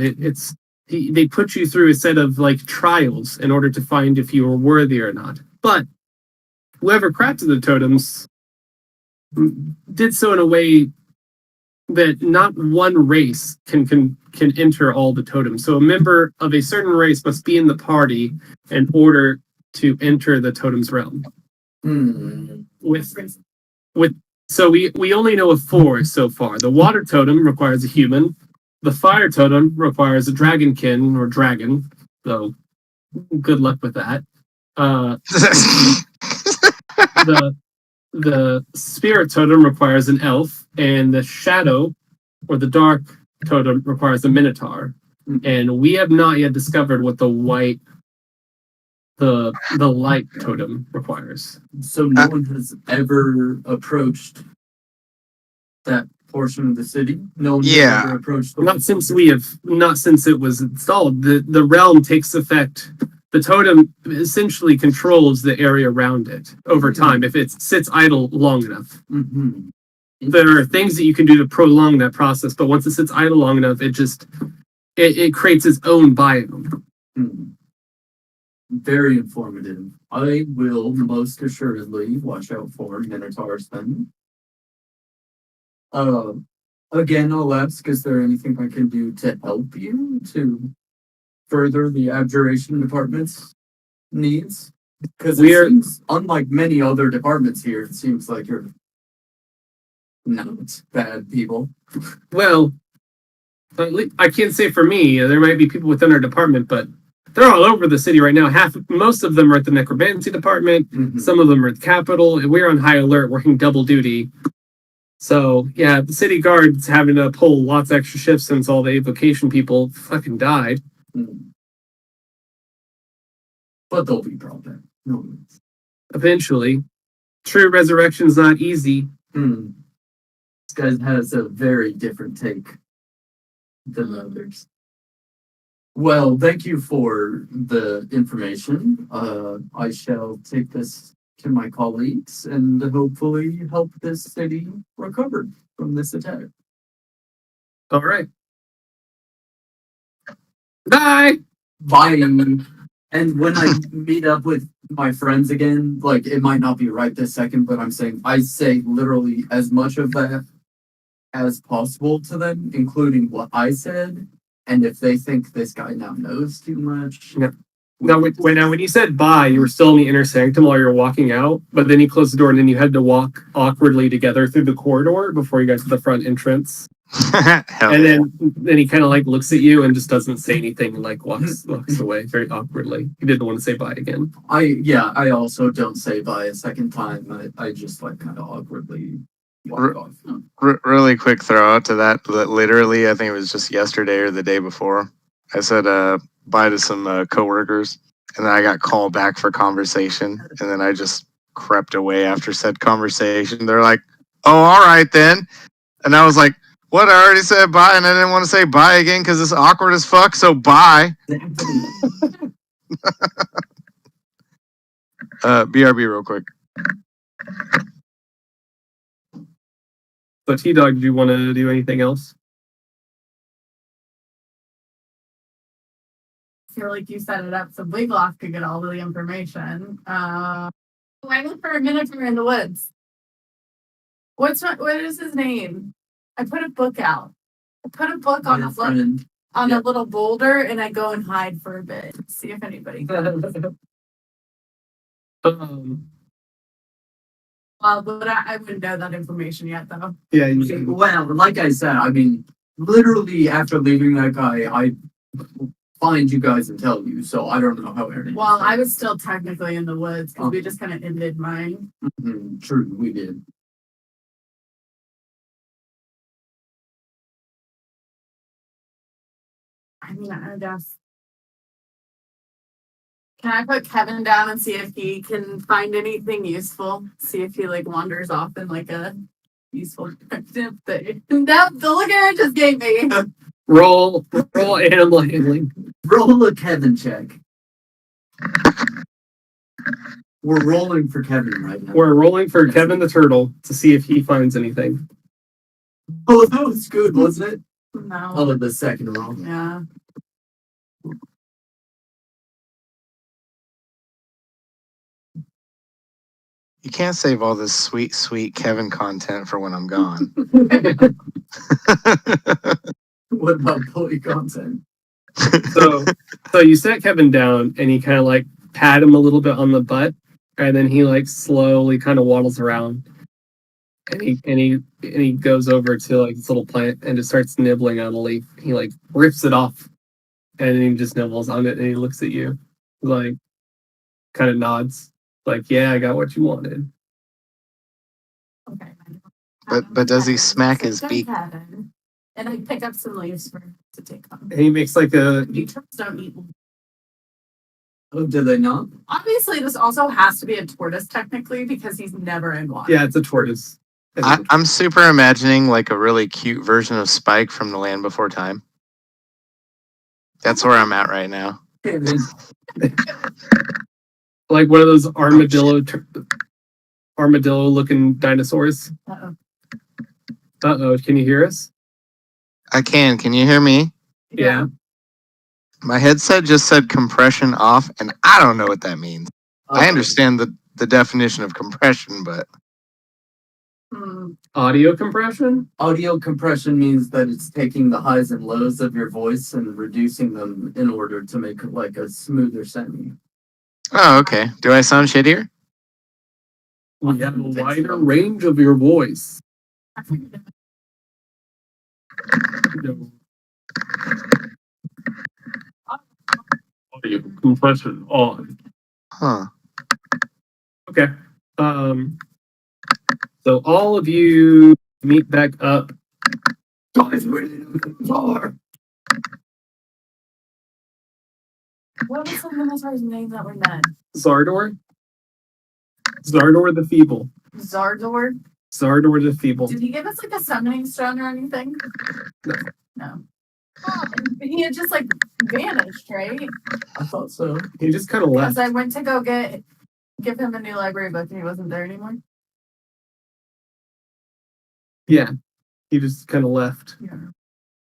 They put you through a set of like trials in order to find if you are worthy or not. But whoever crafted the totems did so in a way that not one race can enter all the totems. So a member of a certain race must be in the party in order to enter the totem's realm. So we only know of 4 so far. The water totem requires a human. The fire totem requires a dragonkin or dragon. So good luck with that. The spirit totem requires an elf, and the shadow or the dark totem requires a minotaur. And we have not yet discovered what the light totem requires. So no one has ever approached that portion of the city? No one has Yeah. ever approached the Not since it was installed. The realm takes effect. The totem essentially controls the area around it over time if it sits idle long enough. Mm-hmm. There are things that you can do to prolong that process, but once it sits idle long enough, it creates its own biome. Very informative. I will most assuredly watch out for minotaurs then. Again, I'll ask, is there anything I can do to help you to further the abjuration department's needs? Because it seems, unlike many other departments here, it seems like you're not bad people. Well, I can't say for me. There might be people within our department, but they're all over the city right now. Most of them are at the necromancy department. Mhm. Some of them are at the Capitol. We're on high alert, working double duty. So yeah, the city guard's having to pull lots of extra shifts since all the evocation people fucking died. Mhm. But they'll be brought back. No worries. Eventually, true resurrection's not easy. Hmm. This guy has a very different take than the others. Well, thank you for the information. I shall take this to my colleagues and hopefully help this city recover from this attack. All right. Bye. Bye. And when I meet up with my friends again, like it might not be right this second, but I'm saying I say literally as much of that as possible to them, including what I said. And if they think this guy now knows too much, Yeah. Now, when you said bye, you were still in the inner sanctum while you were walking out, but then you closed the door and then you had to walk awkwardly together through the corridor before you got to the front entrance. Hell And yeah. then he kind of like looks at you and just doesn't say anything and like walks away very awkwardly. He didn't want to say bye again. I also don't say bye a second time. I just like kind of awkwardly walk off. Really quick throw out to that. Literally, I think it was just yesterday or the day before. I said bye to some coworkers, and then I got called back for conversation, and then I just crept away after said conversation. They're like, "Oh, all right then," and I was like, "What? I already said bye, and I didn't want to say bye again because it's awkward as fuck. So bye." BRB, real quick. So T-Dog, do you want to do anything else? I feel like you set it up so Bigloff could get all of the information. I look for a minotaur in the woods. What is his name? I put a book out. I put a book on friend. a little boulder, and I go and hide for a bit, see if anybody comes. Well, but I wouldn't know that information yet, though. Yeah. Well, like I said, I mean, literally after leaving that guy, I find you guys and tell you. So I don't know how everything. Well, I was still technically in the woods because we just kind of ended mine. True, we did. I mean, I guess. Can I put Kevin down and see if he can find anything useful? See if he like wanders off in like a useful directive thing. That the look Aaron just gave me. Roll animal handling. Roll a Kevin check. We're rolling for Kevin right now. We're rolling for Kevin the Turtle to see if he finds anything. Oh, that was good, wasn't it? No. Oh, the second roll. Yeah. You can't save all this sweet, sweet Kevin content for when I'm gone. What about bully content? So you set Kevin down and you kind of like pat him a little bit on the butt, and then he like slowly kind of waddles around, and he goes over to like this little plant and just starts nibbling on a leaf. He like rips it off, and then he just nibbles on it, and he looks at you, like kind of nods, like, "Yeah, I got what you wanted." Okay. But does he smack his beak? Kevin. And I pick up some leaves to take home. And he makes like a Turtles don't eat. Oh, do they not? Obviously, this also has to be a tortoise technically because he's never in water. yeah, it's a tortoise. I'm super imagining like a really cute version of Spike from The Land Before Time. That's where I'm at right now. Like one of those armadillo looking dinosaurs. Uh-oh. Can you hear us? I can. Can you hear me? Yeah. My headset just said compression off, and I don't know what that means. I understand the definition of compression, but Audio compression? Audio compression means that it's taking the highs and lows of your voice and reducing them in order to make like a smoother sound. oh, okay. Do I sound shittier? We have a wider range of your voice. I figured it. No. audio compression on. Huh. Okay. So all of you meet back up. Guys, where did you go? What was the Minotaur's name that we met? Zardor? Zardor the Feeble. Zardor? Zardor the Feeble. Did he give us like a summoning stone or anything? No. No. Oh, and he had just like vanished, right? I thought so. He just kind of left. Because I went to go give him a new library book and he wasn't there anymore. Yeah. He just kind of left. Yeah.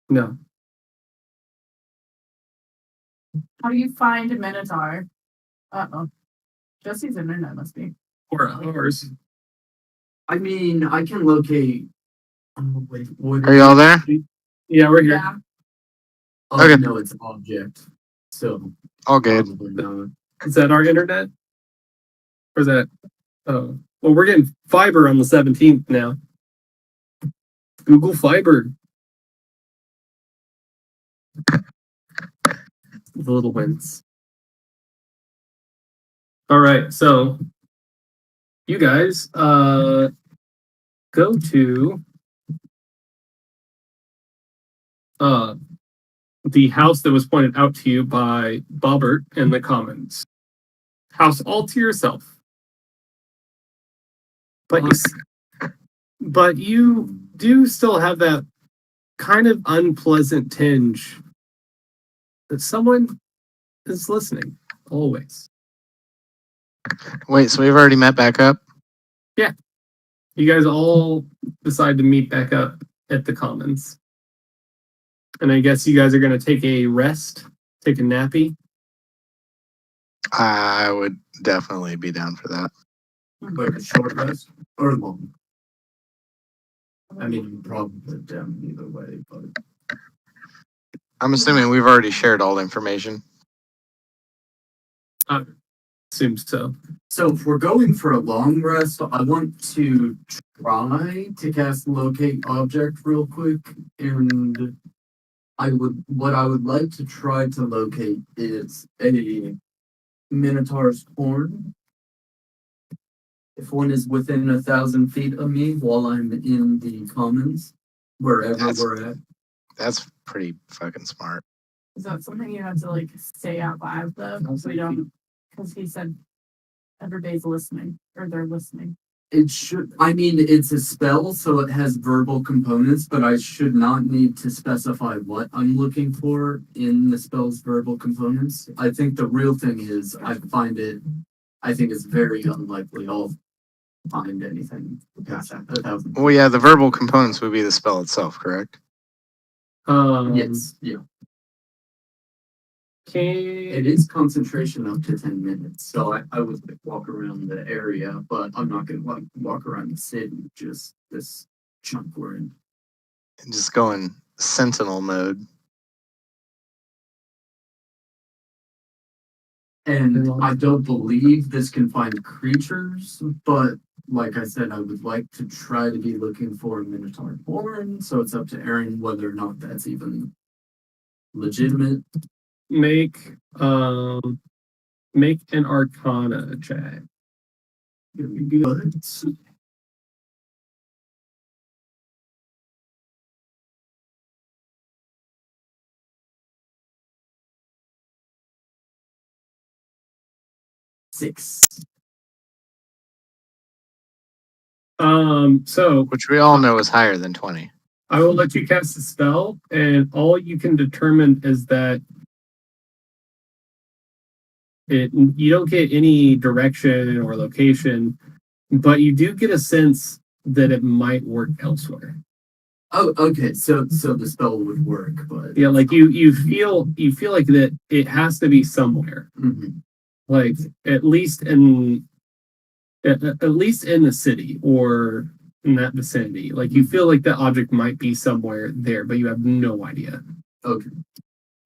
No. How do you find a Minotaur? Uh-oh. Jesse's internet must be. Or ours. I mean, I can locate. Oh, wait, what? Are y'all there? Yeah, we're here. Yeah. Oh, Okay. no, it's object. So All good. probably not. Is that our internet? Or is that? Oh. Well, we're getting fiber on the 17th now. Google Fiber. The little wins. All right, so you guys go to the house that was pointed out to you by Bobbert in the Commons. House all to yourself. But you do still have that kind of unpleasant tinge that someone is listening always. Wait, so we've already met back up? You guys all decide to meet back up at the Commons. And I guess you guys are going to take a rest, take a nappy. I would definitely be down for that. Like a short rest or long. I mean, probably down either way, but I'm assuming we've already shared all the information. Seems so. so if we're going for a long rest, I want to try to cast locate object real quick, and what I would like to try to locate is a Minotaur's horn. If one is within 1,000 feet of me while I'm in the Commons, wherever That's- we're at. That's pretty fucking smart. Is that something you have to like say out loud though? So we don't, because he said everybody's listening or they're listening. It should, I mean, it's a spell, so it has verbal components, but I should not need to specify what I'm looking for in the spell's verbal components. I think the real thing is, I think it's very unlikely I'll find anything past 1,000. Well, yeah, the verbal components would be the spell itself, correct? Yes, yeah. It Can, is concentration up to 10 minutes, so I would like, walk around the area, but I'm not gonna like walk around the city, just this chunk we're in. Just go in sentinel mode. And I don't believe this can find creatures, but like I said, I would like to try to be looking for a Minotaur horn, so it's up to Aaron whether or not that's even legitimate. make an Arcana check. But 6. So Which we all know is higher than 20. I will let you cast a spell, and all you can determine is that you don't get any direction or location, but you do get a sense that it might work elsewhere. Oh, okay. So the spell would work, but Yeah, like you feel like that it has to be somewhere. Mhm. Like at least in the city or in that vicinity. Like you feel like the object might be somewhere there, but you have no idea. Okay.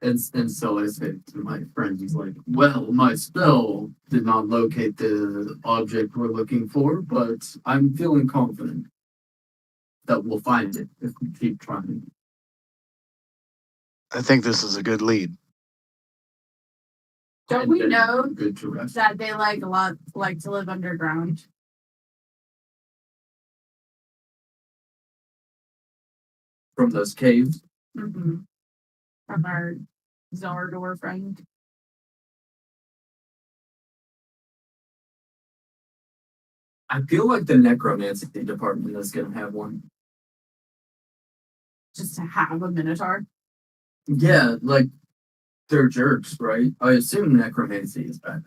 And so I said to my friend, he's like, well, my spell did not locate the object we're looking for, but I'm feeling confident that we'll find it if we keep trying. I think this is a good lead. Don't And we then know good to rest. that they like to live underground? From those caves. Mm-hmm. From our Zardor friend. I feel like the necromancy department is gonna have one. Just to have a Minotaur. Yeah, like they're jerks, right? I assume necromancy is bad.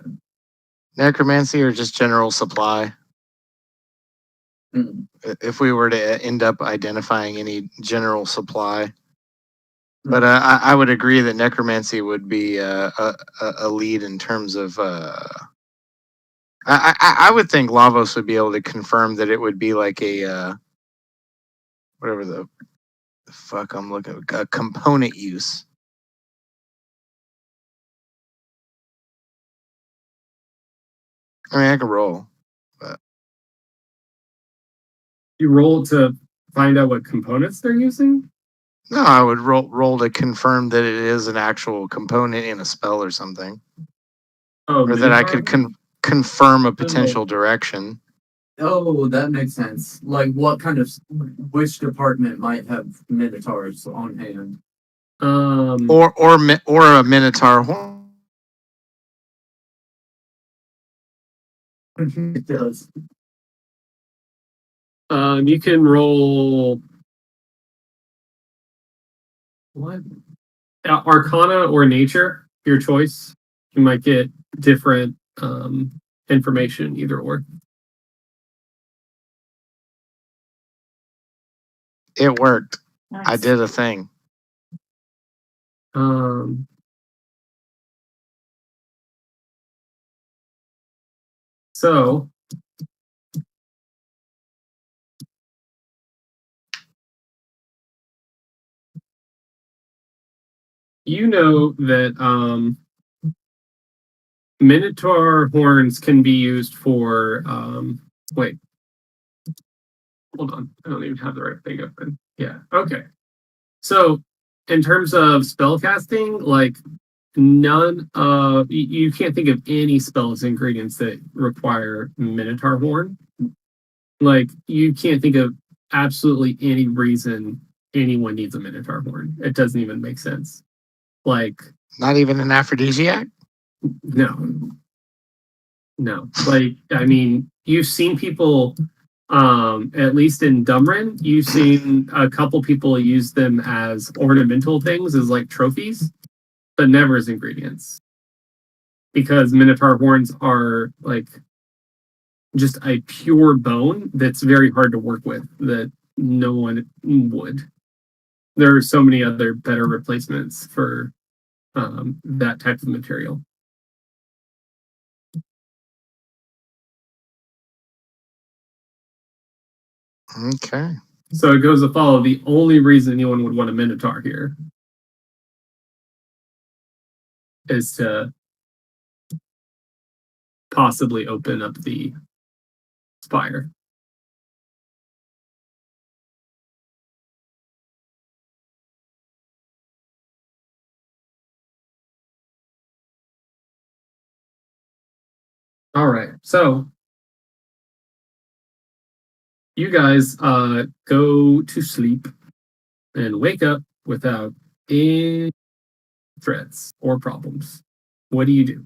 Necromancy or just general supply? Hmm. If we were to end up identifying any general supply. But I would agree that necromancy would be a lead in terms of. I would think Lavos would be able to confirm that it would be like a whatever the fuck I'm looking, a component use. I mean, I can roll. You roll to find out what components they're using. No, I would roll to confirm that it is an actual component in a spell or something, Oh, or that I Minotaur? could confirm a potential direction. Oh, that makes sense. Like, which department might have minotaurs on hand? Or a minotaur horn. It does. You can roll what? Arcana or nature, your choice. You might get different information either or. It worked. Nice. I did a thing. So you know that Minotaur horns can be used for wait. Hold on. I don't even have the right thing open. Yeah. Okay. So in terms of spell casting, like you can't think of any spells ingredients that require Minotaur horn. Like you can't think of absolutely any reason anyone needs a Minotaur horn. It doesn't even make sense. Like Not even an aphrodisiac. no. Like I mean, you've seen people at least in Dumrin, you've seen a couple people use them as ornamental things, as like trophies, but never as ingredients. Because Minotaur horns are like just a pure bone that's very hard to work with, that no one would. There are so many other better replacements for that type of material. Okay. So it goes to follow the only reason anyone would want a Minotaur here is to possibly open up the spire. All right, so you guys go to sleep and wake up without any threats or problems. What do?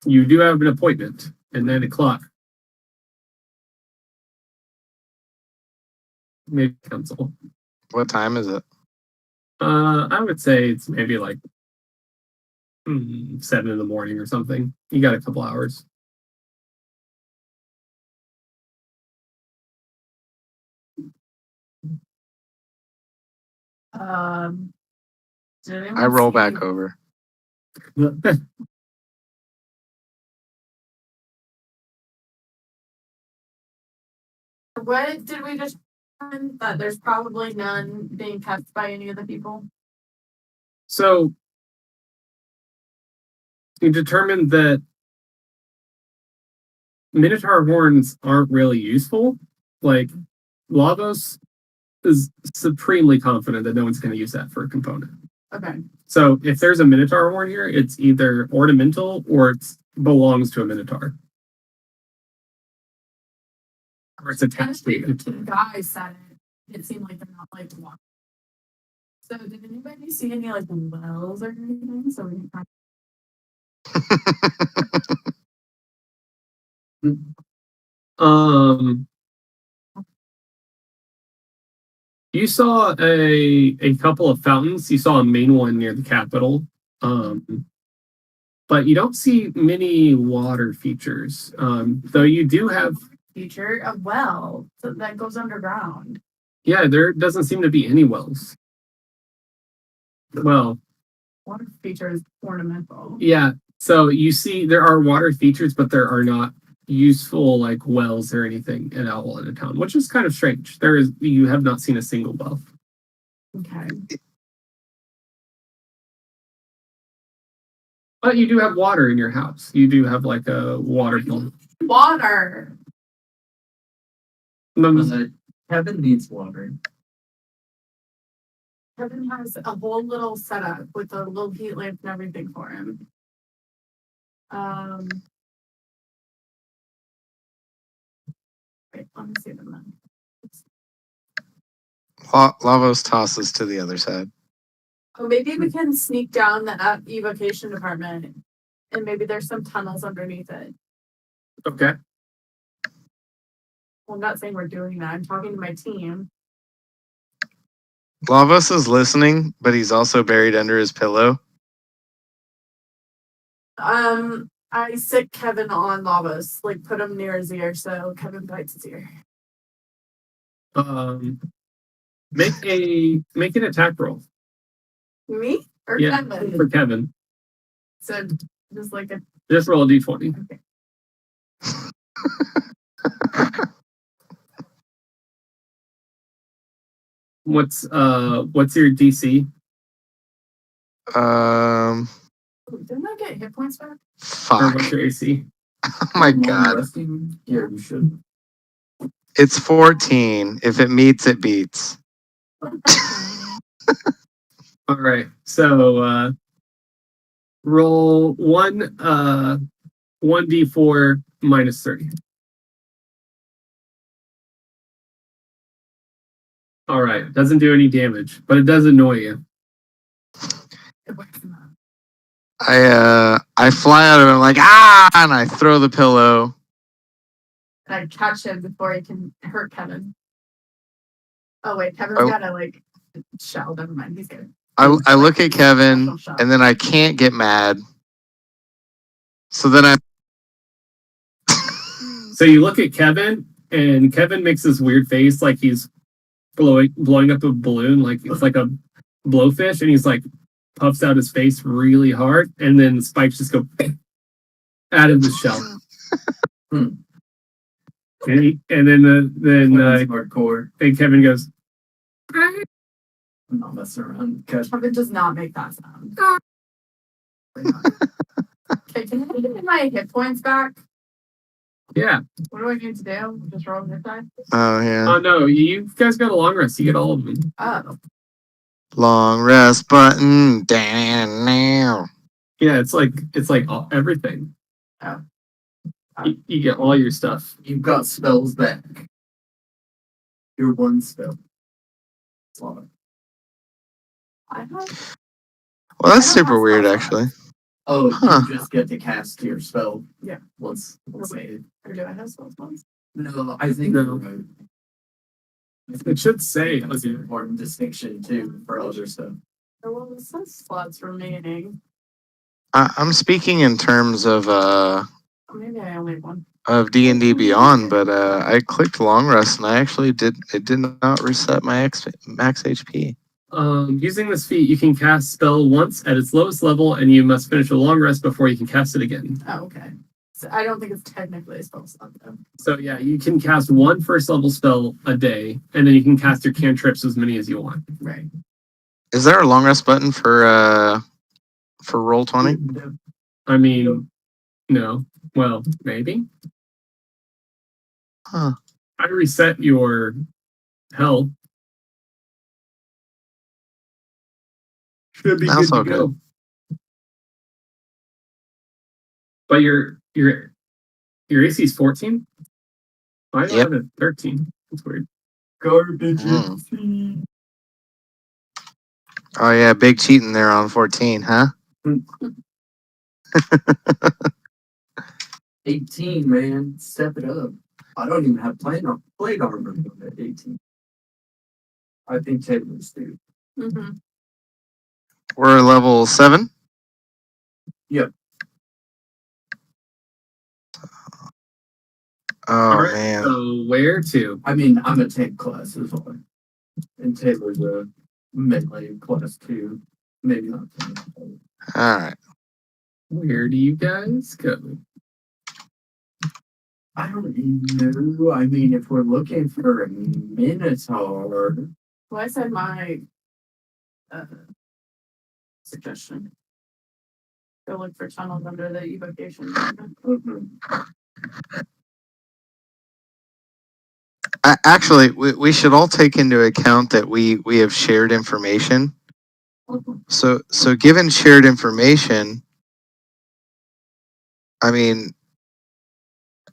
You do have an appointment at 9 o'clock. Maybe cancel. What time is it? I would say it's maybe like 7 in the morning or something. You got a couple hours. Did anyone I roll see- back over. What did we just find? That there's probably none being kept by any of the people? So you determined that Minotaur horns aren't really useful. Like Lavos is supremely confident that no one's going to use that for a component. Okay. So if there's a Minotaur horn here, it's either ornamental or it belongs to a Minotaur. Or it's attached to it. The guy said it seemed like they're not like water. So did anybody see any like wells or anything? So we can kind You saw a couple of fountains. You saw a main one near the Capitol. But you don't see many water features. Though you do have, feature a well that goes underground. yeah, there doesn't seem to be any wells. Well, Water feature is ornamental. yeah. So you see there are water features, but there are not useful like wells or anything at all in a town, which is kind of strange. You have not seen a single well. Okay. But you do have water in your house. You do have like a water pump. Water. Kevin needs water. Kevin has a whole little setup with a little heat lamp and everything for him. Wait, let me see them then. Lavos tosses to the other side. Oh, maybe we can sneak down the evocation department, and maybe there's some tunnels underneath it. Okay. Well, I'm not saying we're doing that. I'm talking to my team. Lavos is listening, but he's also buried under his pillow. I sit Kevin on Lavos, like put him near his ear, so Kevin bites his ear. Make an attack roll. Me or Yeah, Kevin? for Kevin. So just like a Just roll a d20. okay. What's your DC? Um, Didn't I get hit points back? Or fuck. what's your AC? Oh my god. Resting? Yeah, you should. It's 14. If it meets, it beats. All right. So roll 1d4 minus 30. All right. Doesn't do any damage, but it does annoy you. It wakes him up. I fly out of him like and I throw the pillow. And I catch him before he can hurt Kevin. Oh wait, Kevin's Oh. got a like shell. Never mind, he's good. I look at Kevin Special shot. and then I can't get mad. So then I So you look at Kevin, and Kevin makes this weird face like he's blowing up a balloon, like it's like a blowfish, and he's like puffs out his face really hard, and then the spikes just go out of the shell. And then Hardcore. and Kevin goes, I'm not messing around. Kevin does not make that sound. Okay, can I get my hit points back? yeah. What do I need to do? Just roll hit die? oh yeah. Oh no, you guys got a long rest. You get all of them. Oh. Long rest button down now. Yeah, it's like everything. Oh. You get all your stuff. You've got spells back. Your one spell. Slot. I have Well, that's I don't super have weird, spell actually. Oh, Huh. you just get to cast your spell. Yeah. Once made. or do I have spell slots? No, I think No. you're right. It should say. That's an important distinction too for other stuff. Or well, it says slots remaining. I'm speaking in terms of Oh, maybe I only have one. D&D Beyond, but I clicked long rest and I actually did not reset my max HP. Using this feat, you can cast spell once at its lowest level, and you must finish a long rest before you can cast it again. Oh, okay. So I don't think it's technically a spell slot though. So yeah, you can cast one first level spell a day, and then you can cast your cantrips as many as you want. Right. Is there a long rest button for roll 20? I mean, no. Well, maybe. Huh. I reset your health. Should be That's good all to go. But your AC is 14? Why do I Yep. have it 13? That's weird. Garbage. Mm. Oh yeah, big cheating there on 14, huh? 18, man. Step it up. I don't even have plate armor at 18. I think Taylor's do. Mm-hmm. We're level 7. Yep. Oh Alright, man. so where to? I mean, I'm a tank class as well. And Taylor's a melee class 2. Maybe not. All right. Where do you guys go? I don't know. I mean, if we're looking for a Minotaur, Well, I said my suggestion. Go look for tunnels under the evocation. Actually, we should all take into account that we have shared information. So given shared information, I mean,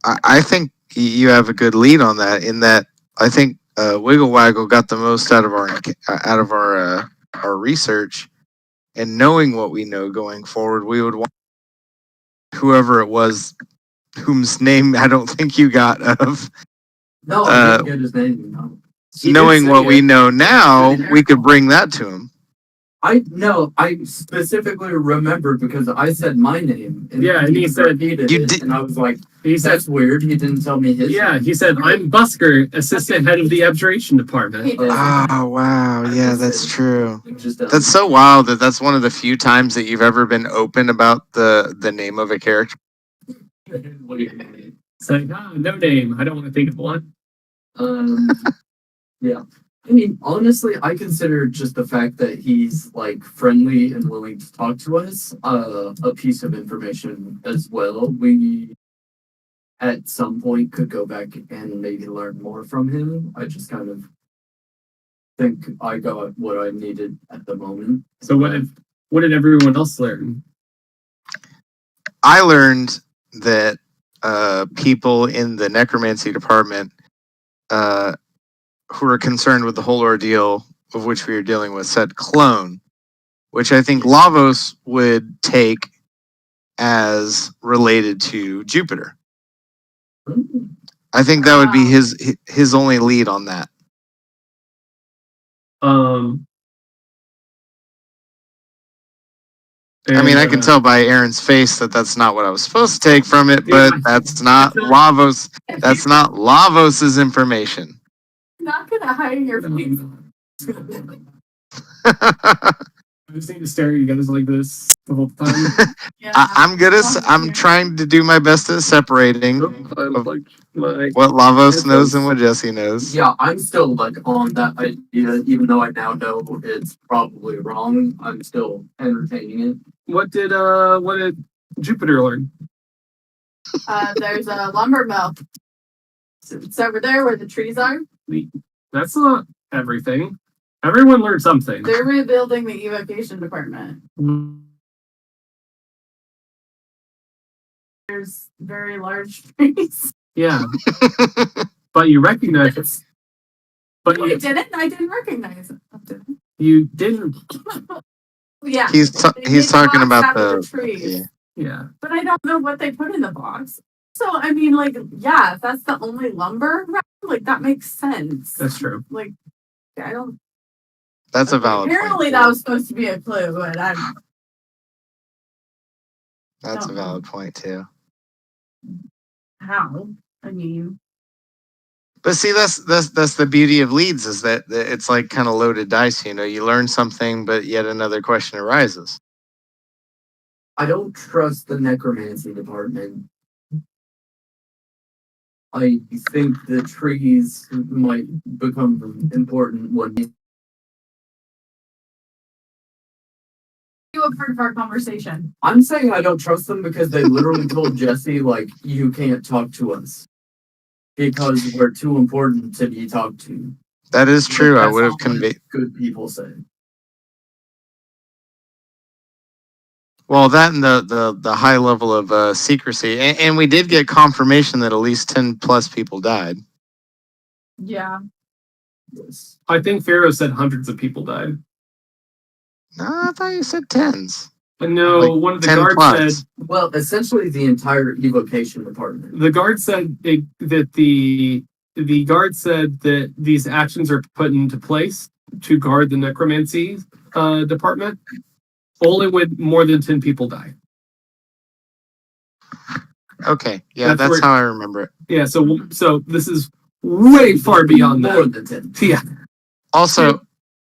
I think you have a good lead on that. In that, I think Wiggle Waggle got the most out of our research, and knowing what we know going forward, we would want whoever it was, whose name I don't think you got of. no, I didn't get his name. No. He did Knowing say what it. we know now, we could bring that to him. I specifically remembered because I said my name. Yeah, and he said- repeated You it, did- and I was like, He said, that's weird. He didn't tell me his. yeah, name. he said, I'm Busker, assistant head of the abjuration department. He did. Oh wow, yeah, that's true. It just That's so wild that that's one of the few times that you've ever been open about the name of a character. It's like, no name. I don't want to think of one. Yeah. I mean, honestly, I consider just the fact that he's like friendly and willing to talk to us a piece of information as well. We at some point could go back and maybe learn more from him. I just kind of think I got what I needed at the moment. So what did everyone else learn? I learned that people in the necromancy department who are concerned with the whole ordeal of which we are dealing with said clone, which I think Lavos would take as related to Jupiter. I think that would be his only lead on that. I mean, I can tell by Aaron's face that that's not what I was supposed to take from it, but that's not Lavos. That's not Lavos's information. Not gonna hide your face. I just need to stare at you guys like this the whole time. Yeah. I'm trying to do my best at separating I'm like my what Lavos knows and what Jesse knows. Yeah, I'm still like on that idea, even though I now know it's probably wrong. I'm still entertaining it. what did Jupiter learn? There's a lumber mill. It's over there where the trees are. That's not everything. Everyone learned something. They're rebuilding the evocation department. There's very large trees. Yeah. But you recognize it. But I didn't recognize it. you didn't. Yeah. He's They he's made talking box about out of the trees. Yeah. But I don't know what they put in the box. So I mean, like, yeah, if that's the only lumber, like that makes sense. That's true. Like, I don't. That's a valid Apparently, point. that was supposed to be a clue, but I. That's a don't valid point too. How? I mean, But see, that's the beauty of leads is that it's like kind of loaded dice. You know, you learn something, but yet another question arises. I don't trust the necromancy department. I think the trees might become important when you have part of our conversation. I'm saying I don't trust them because they literally told Jesse, like, you can't talk to us because we're too important to be talked to. That is true. I That's would have not what conveyed. good people say. Well, that and the high level of secrecy, and we did get confirmation that at least 10+ people died. Yeah. Yes. I think Pharaoh said hundreds of people died. No, I thought you said tens. But no, Like one of the 10 guards plus. said Well, essentially the entire evocation department. the guard said that the guard said that these actions are put into place to guard the necromancy department only when more than 10 people die. Okay, yeah, That's that's where- how I remember it. Yeah, so this is way far beyond More that. than 10. Yeah, Also,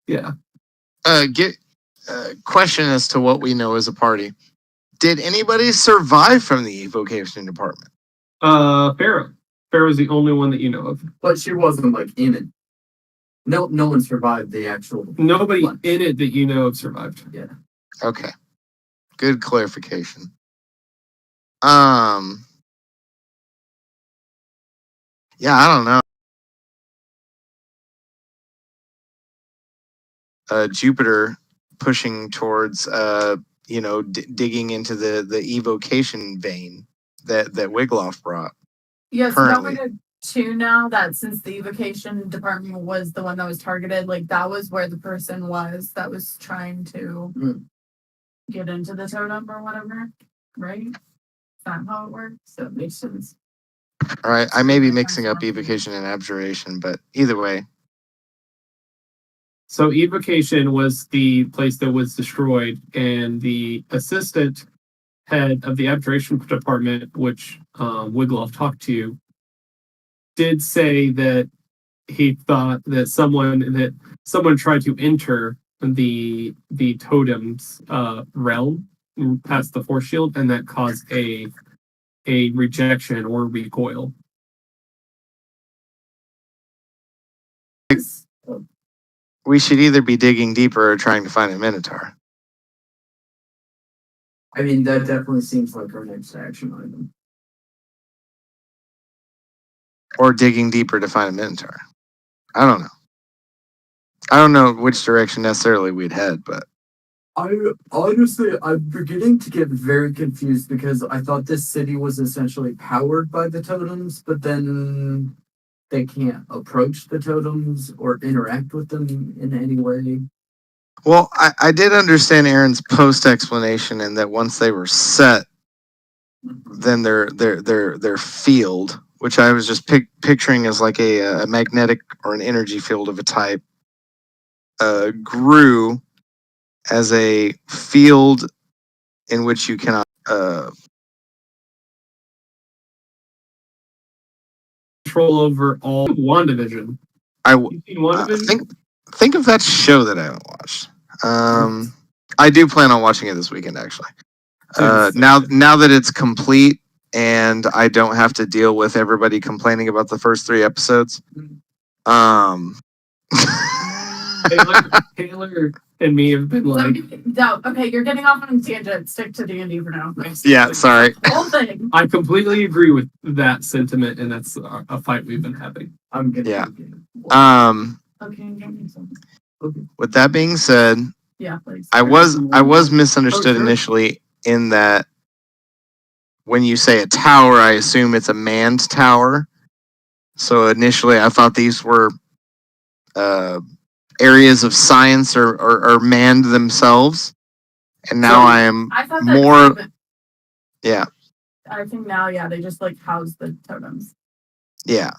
yeah. get question as to what we know as a party. Did anybody survive from the evocation department? Pharaoh. Pharaoh's the only one that you know of. But she wasn't like in it. No one survived the actual. Nobody lunch. in it that you know of survived. Okay, good clarification. Yeah, I don't know. Jupiter pushing towards digging into the evocation vein that Wigloff brought. Yeah, so Currently. that would two now that since the evocation department was the one that was targeted, like that was where the person was that was trying to get into the totem or whatever, right? Is that how it works? So it makes sense. All right, I may be mixing up evocation and abjuration, but either way, So evocation was the place that was destroyed, and the assistant head of the abjuration department, which Wigloff talked to, did say that he thought that someone tried to enter the totem's realm past the force shield, and that caused a rejection or recoil. we should either be digging deeper or trying to find a Minotaur. I mean, that definitely seems like our next action item. Or digging deeper to find a Minotaur. I don't know. I don't know which direction necessarily we'd head, but I'm beginning to get very confused because I thought this city was essentially powered by the totems, but then they can't approach the totems or interact with them in any way. well, I did understand Aaron's post explanation, and that once they were set, then their field, which I was just picturing as like a magnetic or an energy field of a type, grew as a field in which you cannot. Control over all WandaVision. You seen WandaVision? Think of that show that I haven't watched. I do plan on watching it this weekend, actually. Now that it's complete and I don't have to deal with everybody complaining about the first 3 episodes. Taylor and me have been like, Okay, you're getting off on a tangent. Stick to D&D for now. Yeah, sorry. Whole thing. I completely agree with that sentiment, and that's a fight we've been having. I'm gonna. Yeah. Okay, give me something. With that being said, Yeah, please. I was misunderstood Oh, sure. initially in that when you say a tower, I assume it's a manned tower. So initially, I thought these were areas of science or manned themselves, and now I am I thought that more. too, Yeah, but I think now, yeah, they just like house the totems. yeah,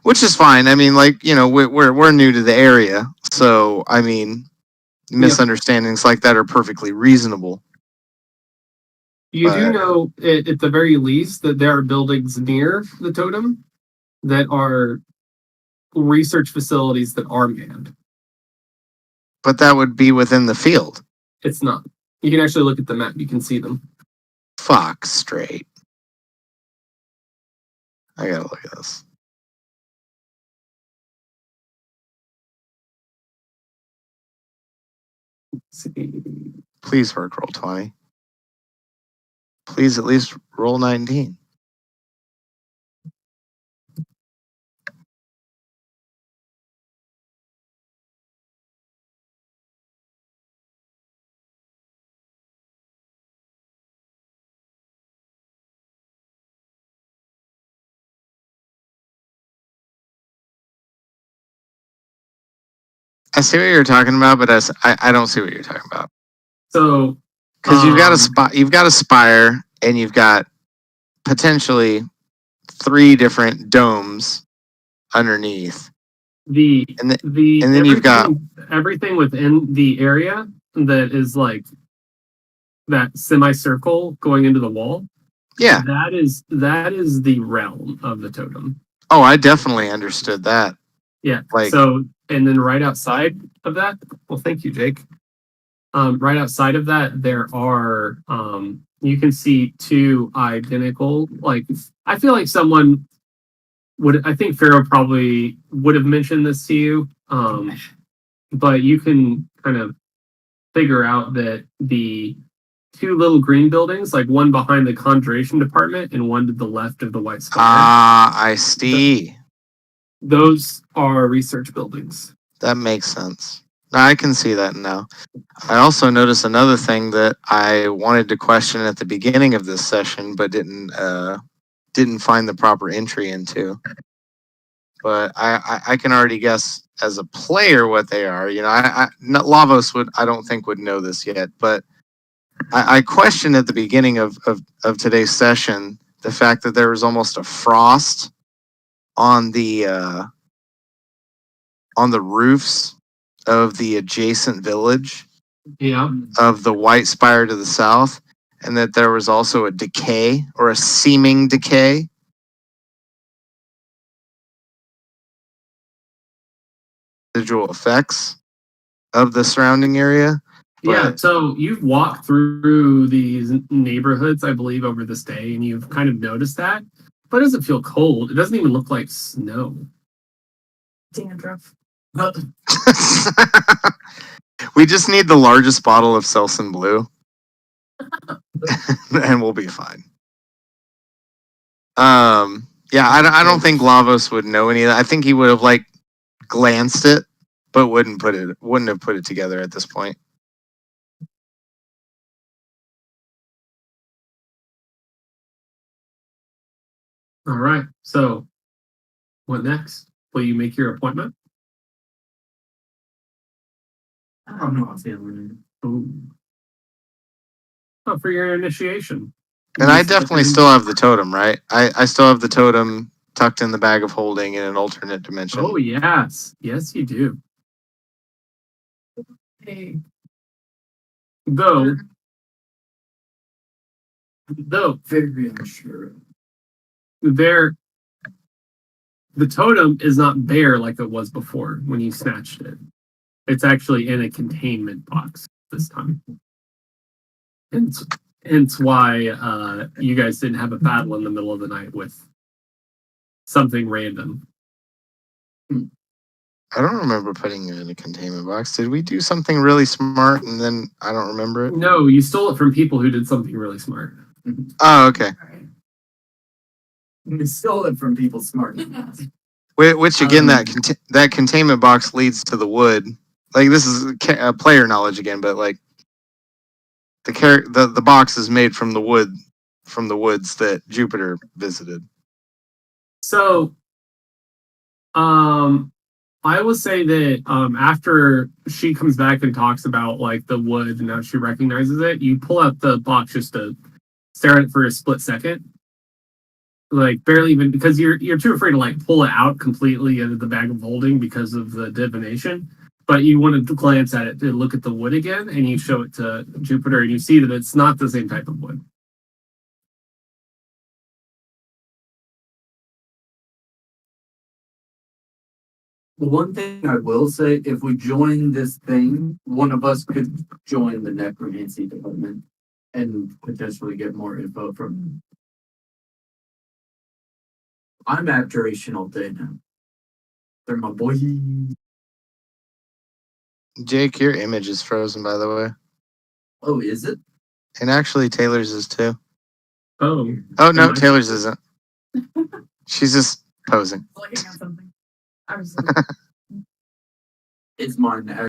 which is fine. I mean, like we're new to the area, so I mean, misunderstandings like that are perfectly reasonable. You do But- know, at the very least, that there are buildings near the totem that are research facilities that are manned. But that would be within the field. It's not. You can actually look at the map. You can see them. Fuck straight. I gotta look at this. See. Please work roll 20. Please at least roll 19. I see what you're talking about, but I don't see what you're talking about. So Because um, you've got a spire, and you've got potentially 3 different domes underneath, the and then the and then you've got everything within the area that is like that semicircle going into the wall, yeah. that is the realm of the totem. Oh, I definitely understood that. Yeah. Like, So and then right outside of that, well, thank you, Jake. Right outside of that, there are you can see 2 identical. Like I feel like someone would. I think Pharaoh probably would have mentioned this to you. But you can kind of figure out that the 2 little green buildings, like one behind the conjuration department and one to the left of the white spire, I see. those are research buildings. That makes sense. Now I can see that now. I also noticed another thing that I wanted to question at the beginning of this session, but didn't find the proper entry into. But I can already guess as a player what they are. You know, Lavos I don't think would know this yet, but I questioned at the beginning of today's session the fact that there was almost a frost on the roofs of the adjacent village Yeah. of the White Spire to the south, and that there was also a decay or a seeming decay. Visual effects of the surrounding area. Yeah, But so you've walked through these neighborhoods, I believe, over this day, and you've kind of noticed that. But it doesn't feel cold. It doesn't even look like snow. Dandruff. we just need the largest bottle of Selsun Blue, and we'll be fine. Yeah, I don't think Lavos would know any of that. I think he would have like glanced it, but wouldn't have put it together at this point. All right. So, what next? Will you make your appointment? I'm not feeling Ooh. Oh, for your initiation. And I definitely still have the totem, right? I still have the totem tucked in the bag of holding in an alternate dimension. Oh yes, yes you do. Hey. Though it. Very unsure. there, the totem is not there like it was before when you snatched it. It's actually in a containment box this time. Hence why you guys didn't have a battle in the middle of the night with something random. I don't remember putting it in a containment box. Did we do something really smart and then I don't remember it? No, you stole it from people who did something really smart. Oh, okay. We stole it from people smart. Which again, that containment box leads to the wood. Like this is player knowledge again, but like the box is made from the woods that Jupiter visited. So, I will say that after she comes back and talks about like the wood and how she recognizes it, you pull out the box just to stare at it for a split second, like barely even because you're too afraid to like pull it out completely out of the bag of holding because of the divination. But you want to glance at it to look at the wood again, and you show it to Jupiter, and you see that it's not the same type of wood. The one thing I will say, if we join this thing, one of us could join the necromancy department and potentially get more info from. I'm at duration all day now. They're my boy. Jake, your image is frozen, by the way, Oh, is it? and actually Taylor's is too. Oh, Oh no, Am I- Taylor's isn't. She's just posing. Looking at something. I was It's mine. Sorry,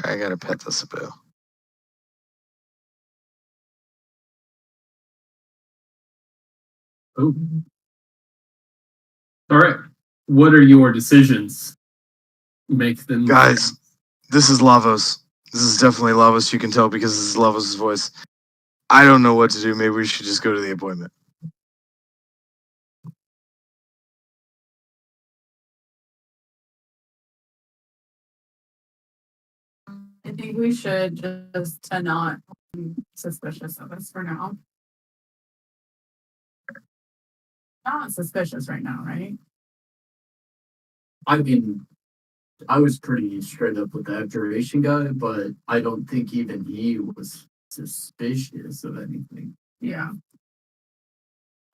I gotta pet the Sabu. Oh. All right. What are your decisions? Make them. Guys, this is Lavos. This is definitely Lavos. You can tell because this is Lavos' voice. I don't know what to do. Maybe we should just go to the appointment. I think we should just to not be suspicious of us for now. Not suspicious right now, right? I mean, I was pretty straight up with the abjuration guy, but I don't think even he was suspicious of anything. Yeah.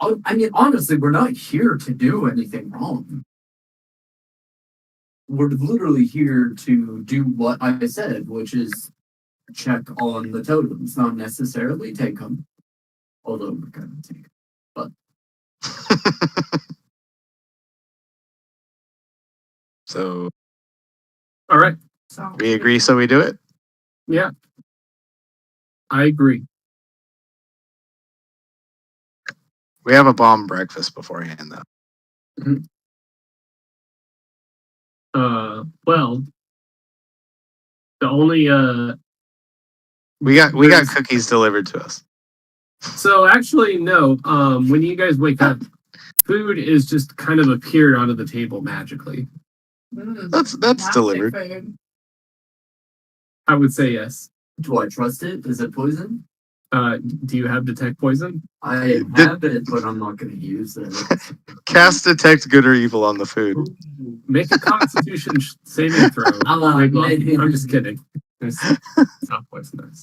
I mean, honestly, we're not here to do anything wrong. We're literally here to do what I said, which is check on the totems, not necessarily take them. Although we're gonna take them. So All right. So we agree, so we do it. Yeah. I agree. We have a bomb breakfast beforehand, though. Well, the only We got cookies delivered to us. so actually no. When you guys wake up, food is just kind of appeared onto the table magically. That's Magic delivered. food. I would say yes. Do I trust it? Is it poison? Do you have detect poison? I have it, but I'm not gonna use it. Cast detect good or evil on the food. Make a Constitution saving throw. I'm just kidding. It's not poisonous.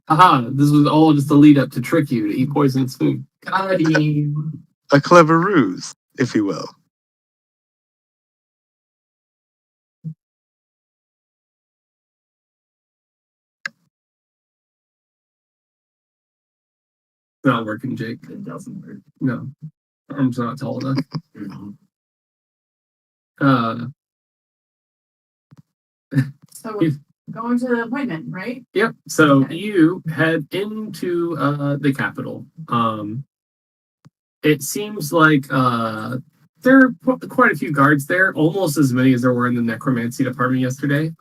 Aha! This was all just a lead up to trick you to eat poisonous food. Got him. A clever ruse, if you will. Not working, Jake. It doesn't work. No, arm's not tall enough. No. So we're going to the appointment, right? Yep. So Okay. you head into the capital. It seems like there are quite a few guards there, almost as many as there were in the necromancy department yesterday.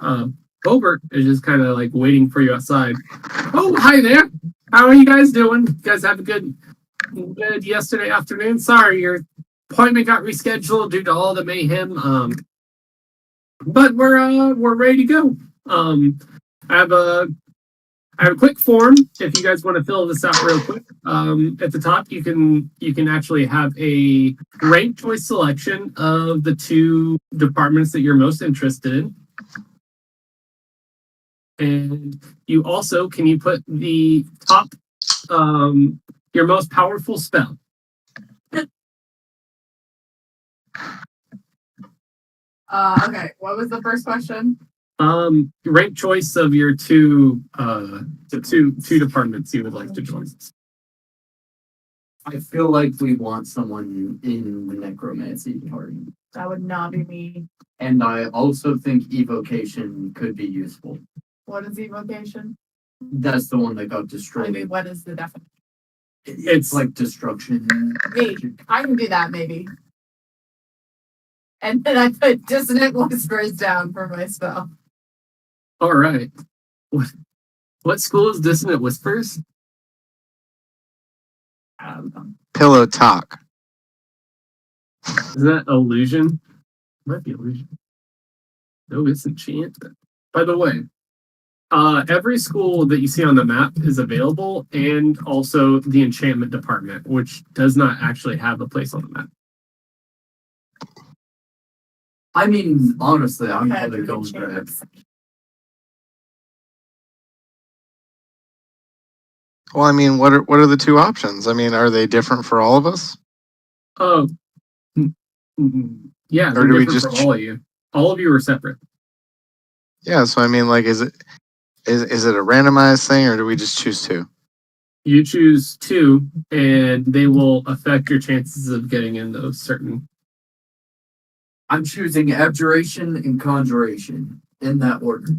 Bobert is just kind of like waiting for you outside. Oh, hi there. How are you guys doing? You guys have a good yesterday afternoon? Sorry, your appointment got rescheduled due to all the mayhem. But we're ready to go. I have a quick form if you guys want to fill this out real quick. At the top, you can actually have a rank choice selection of the two departments that you're most interested in. And you also can put the top your most powerful spell. Okay. What was the first question? Rank choice of your two departments you would like to join. I feel like we want someone in the necromancy department. That would not be me. And I also think evocation could be useful. What is evocation? That's the one that got I destroyed. mean, what is the definition? It's like destruction. Me. I can do that maybe. And then I put dissonant whispers down for my spell. All right. What school is Dissonant Whispers? Pillow talk. Is that illusion? Might be illusion. No, it's enchantment. By the way, every school that you see on the map is available, and also the enchantment department, which does not actually have a place on the map. I mean, honestly, I'm Okay, gonna go with enchantment that. section. Well, I mean, what are the two options? I mean, are they different for all of us? Oh, yeah, they're do we different just for all of you. All of you are separate. Yeah, so I mean, like, is it a randomized thing, or do we just choose two? You choose two, and they will affect your chances of getting in those certain. I'm choosing abjuration and conjuration in that order.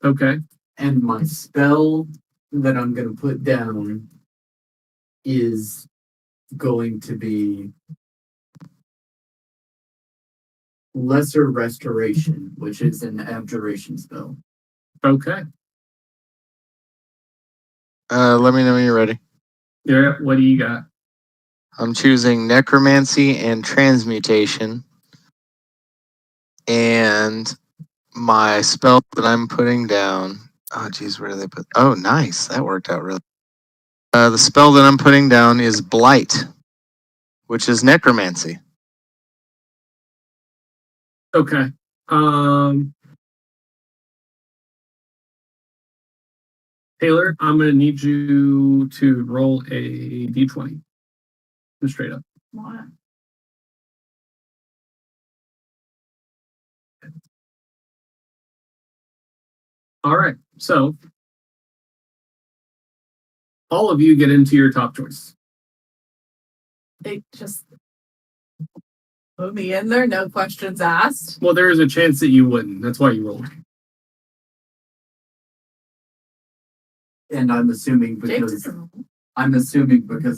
Okay. And my spell that I'm gonna put down is going to be Lesser Restoration, which is an abjuration spell. Okay. Let me know when you're ready. Yeah. What do you got? I'm choosing necromancy and transmutation. And my spell that I'm putting down. Oh, geez, where do they put? Oh, nice. That worked out really. The spell that I'm putting down is blight, which is necromancy. Okay. Taylor, I'm gonna need you to roll a d20. Just straight up. What? All right. So all of you get into your top choice. They just put me in there, no questions asked. Well, there is a chance that you wouldn't. That's why you rolled. And I'm assuming Jake because doesn't know.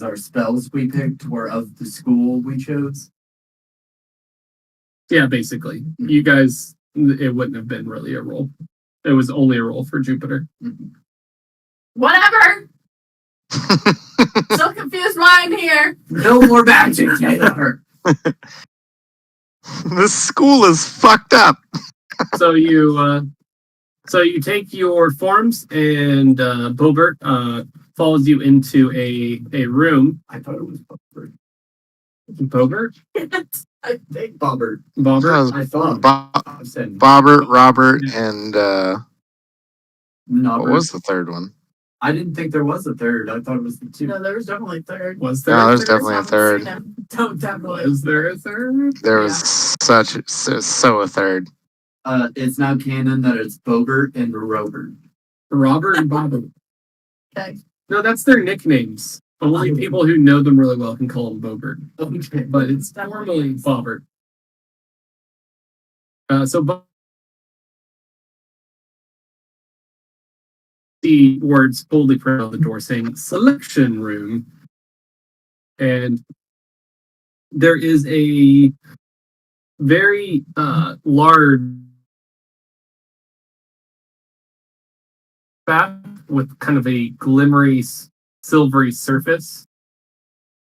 our spells we picked were of the school we chose. Yeah, basically. You guys, it wouldn't have been really a roll. It was only a roll for Jupiter. Whatever. So confused mind here. No more magic, Taylor. This school is fucked up. So you take your forms, and Bobert follows you into a room. I thought it was Bobbert. Bobert? I think. Bobbert. Bobbert? I thought. Bobbert, I said Robert, and Nobbert. what was the third one? I didn't think there was a third. I thought it was the two. No, there was definitely a third. Was there? No, there's Listeners definitely a haven't third. seen him. Don't definitely. Was there a third? There was so a third. It's now canon that it's Bobbert and Robert. Robert and Bobbert. Okay. No, that's their nicknames. Only people who know them really well can call them Bobert. Okay. But it's Definitely normally is. Bobbert. The words boldly printed on the door saying selection room. And there is a very large bath with kind of a glimmery silvery surface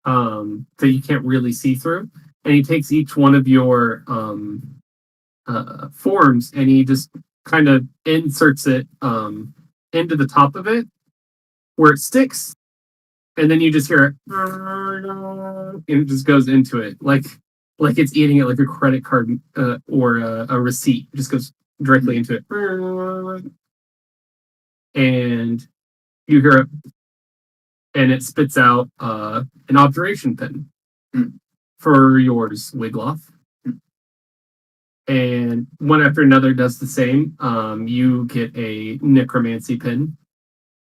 that you can't really see through. And he takes each one of your forms and he just kind of inserts it into the top of it where it sticks, and then you just hear it, and it just goes into it like it's eating it like a credit card or a receipt. It just goes directly into it, and you hear it, and it spits out an obturation pin for yours, Wigloff. And one after another does the same. You get a necromancy pin,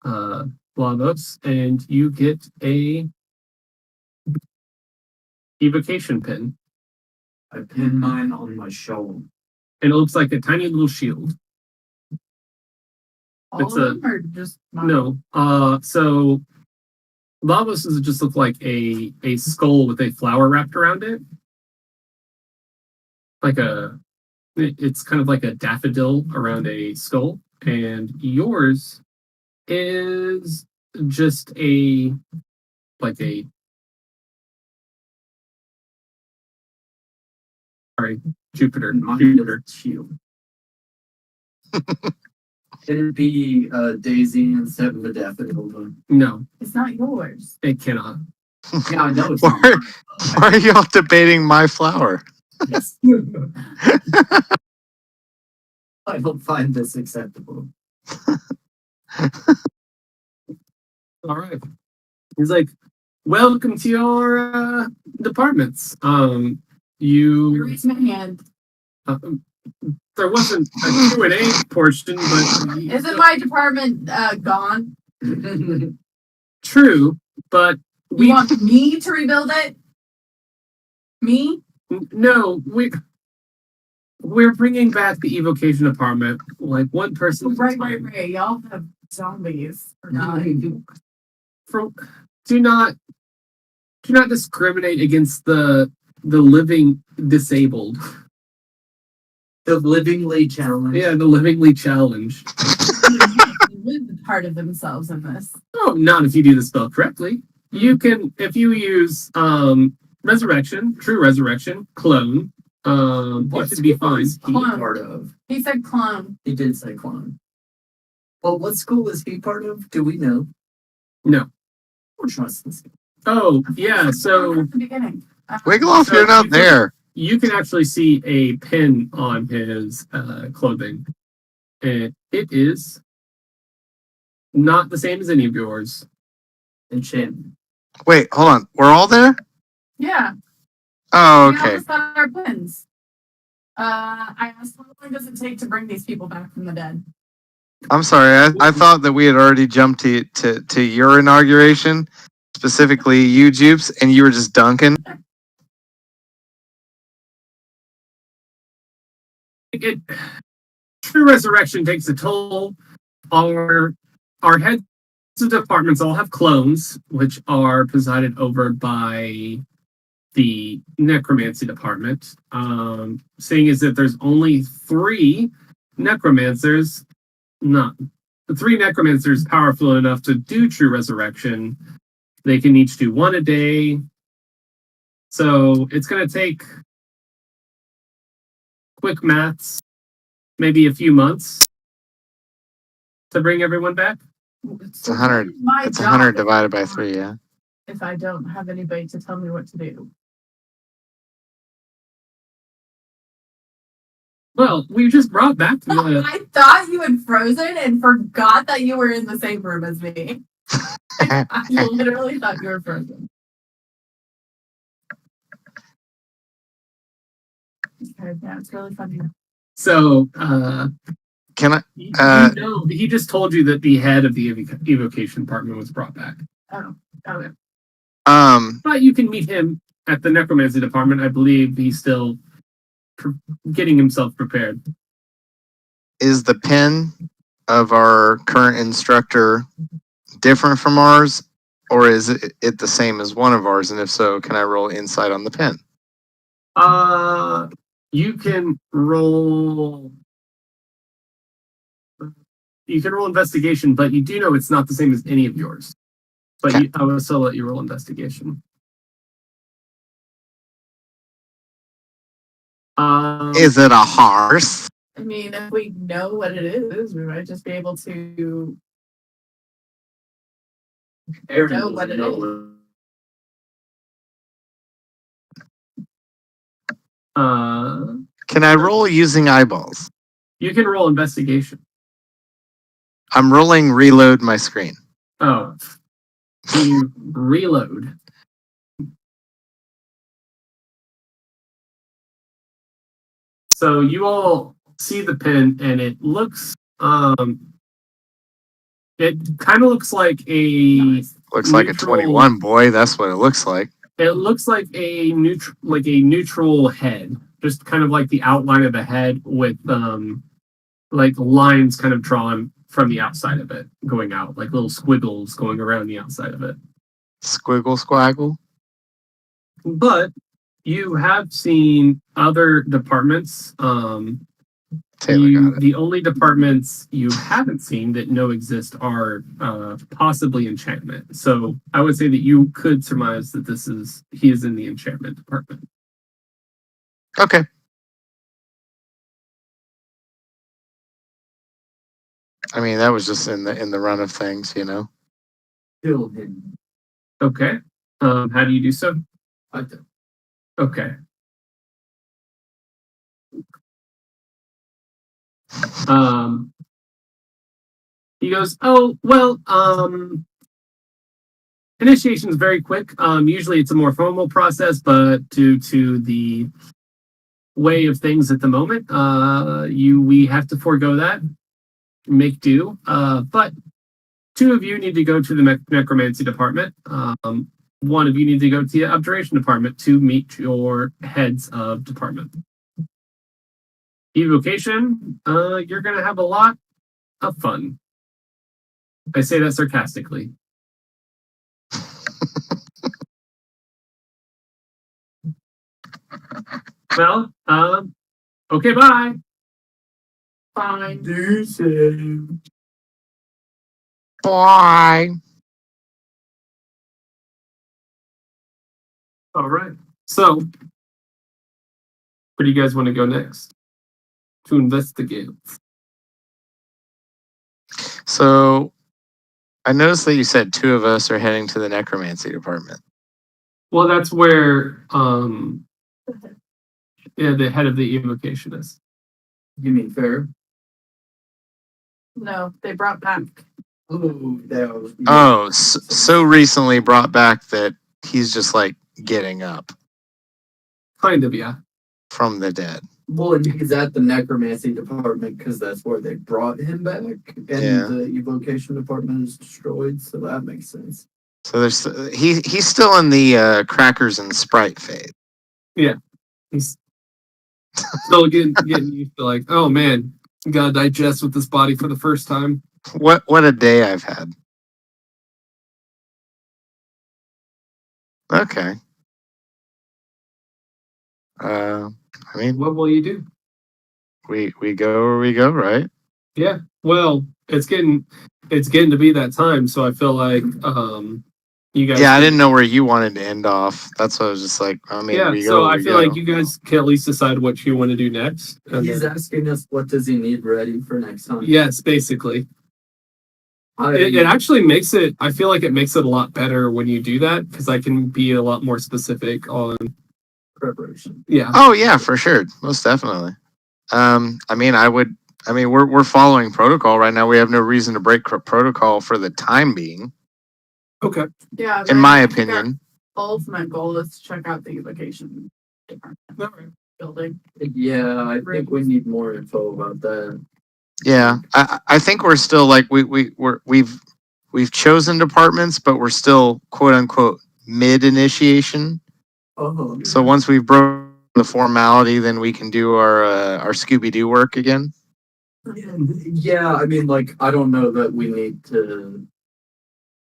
Lavos, and you get a evocation pin. I pinned mine on my shoulder. And it looks like a tiny little shield. All It's of them or just mine? No. So Lavos does just look like a skull with a flower wrapped around it. It's kind of like a daffodil around a skull, and yours is just Jupiter. Mine Jupiter. is shield. It'd be Daisy instead of a daffodil. Though. No, It's not yours. it cannot. Yeah, I know it's Why- not mine, Why are y'all debating my flower? Yes. I don't find this acceptable. All right. He's like, welcome to your departments. You Raise my hand. there wasn't a Q&A portion, but Isn't my department gone? true, but You want me to rebuild it? Me? no, we're bringing back the evocation department. Like one person at a Right. time. Y'all have zombies or not. Do not do not discriminate against the living disabled. The livingly challenged. Yeah, the livingly challenged. With part of themselves in this. Oh, not if you do the spell correctly. You can, if you use resurrection, true resurrection, clone, it should be fine. Is he Clone. part of? He said clone. He did say clone. Well, what school is he part of? Do we know? No. We're trusting. Oh, yeah. So At the beginning. Wiggle off, So you're not you can- there. you can actually see a pin on his clothing. And it is not the same as any of yours. Enchantment. Wait, hold on. We're all there? Yeah. Oh, We okay. almost got our pins. I asked how long does it take to bring these people back from the dead? I'm sorry. I thought that we had already jumped to your inauguration, specifically you, Jupes, and you were just dunking. True resurrection takes a toll. Our heads of departments all have clones, which are presided over by the necromancy department. Seeing as that there's only three necromancers powerful enough to do true resurrection. They can each do one a day. So it's going to take quick maths, maybe a few months to bring everyone back. It's 100. My It's job 100 divided by 3, yeah. if I don't have anybody to tell me what to do. Well, we just brought back the I thought you had frozen and forgot that you were in the same room as me. I literally thought you were frozen. Okay, yeah, it's really funny. Can I? you know, he just told you that the head of the evocation department was brought back. Oh, okay. But you can meet him at the necromancy department. I believe he's still getting himself prepared. Is the pen of our current instructor different from ours, or is it the same as one of ours? And if so, can I roll insight on the pen? You can roll. You can roll investigation, but you do know it's not the same as any of yours. But Okay. I will still let you roll investigation. Is it a horse? I mean, if we know what it is, we might just be able to Aaron know doesn't what it know is. what- Can I roll using eyeballs? You can roll investigation. I'm rolling reload my screen. Oh, you reload. So you all see the pin, and it looks, it kind of looks like a, Nice. Looks like a Neutral. 21, boy. That's what it looks like. it looks like a neutral head, just kind of like the outline of a head with, like lines kind of drawn from the outside of it, going out, like little squiggles going around the outside of it. Squiggle squaggle. But you have seen other departments. Taylor got it. The only departments you haven't seen that know exist are possibly enchantment. So I would say that you could surmise that he is in the enchantment department. Okay. I mean, that was just in the run of things, you know. Still hidden. Okay. How do you do so? I don't. Okay. He goes, oh, well, initiation is very quick. Usually it's a more formal process, but due to the way of things at the moment, we have to forego that, make do. But two of you need to go to the necromancy department. One of you need to go to the abjuration department to meet your heads of department. Evocation, you're going to have a lot of fun. I say that sarcastically. Well, okay, bye. Fine. Deuces. Bye. All right. So, where do you guys want to go next to investigate? So I noticed that you said two of us are heading to the necromancy department. Well, that's where the head of the evocation is. You mean fair? No, they brought back. Oh, that was. Oh, so recently brought back that he's just like getting up Kind of, yeah. from the dead. Well, and he's at the necromancy department because that's where they brought him back, and Yeah. the evocation department is destroyed, so that makes sense. So there's he's still in the crackers and Sprite phase. He's still getting used to like, oh man, gotta digest with this body for the first time. What a day I've had. Okay. I mean, What will you do? we go where we go, right? Yeah. Well, it's getting to be that time, so I feel like you guys. Yeah, I didn't know where you wanted to end off. That's what I was just like. I mean, Yeah, we go. so where I we feel go. like you guys can at least decide what you want to do next. And He's then- asking us what does he need ready for next time. yes, basically. I, It actually makes it. I feel like it makes it a lot better when you do that because I can be a lot more specific on. preparation. Yeah. Oh yeah, for sure, most definitely. I mean, we're following protocol right now. We have no reason to break protocol for the time being, Okay. Yeah. but in I my think our opinion. ultimate goal is to check out the evocation department All right. building. Yeah, I think we need more info about that. Yeah, I think we're still like we've chosen departments, but we're still quote unquote mid initiation. Oh, So once we've broken the formality, then we can do our Scooby Doo work again. yeah. I mean, like, I don't know that we need to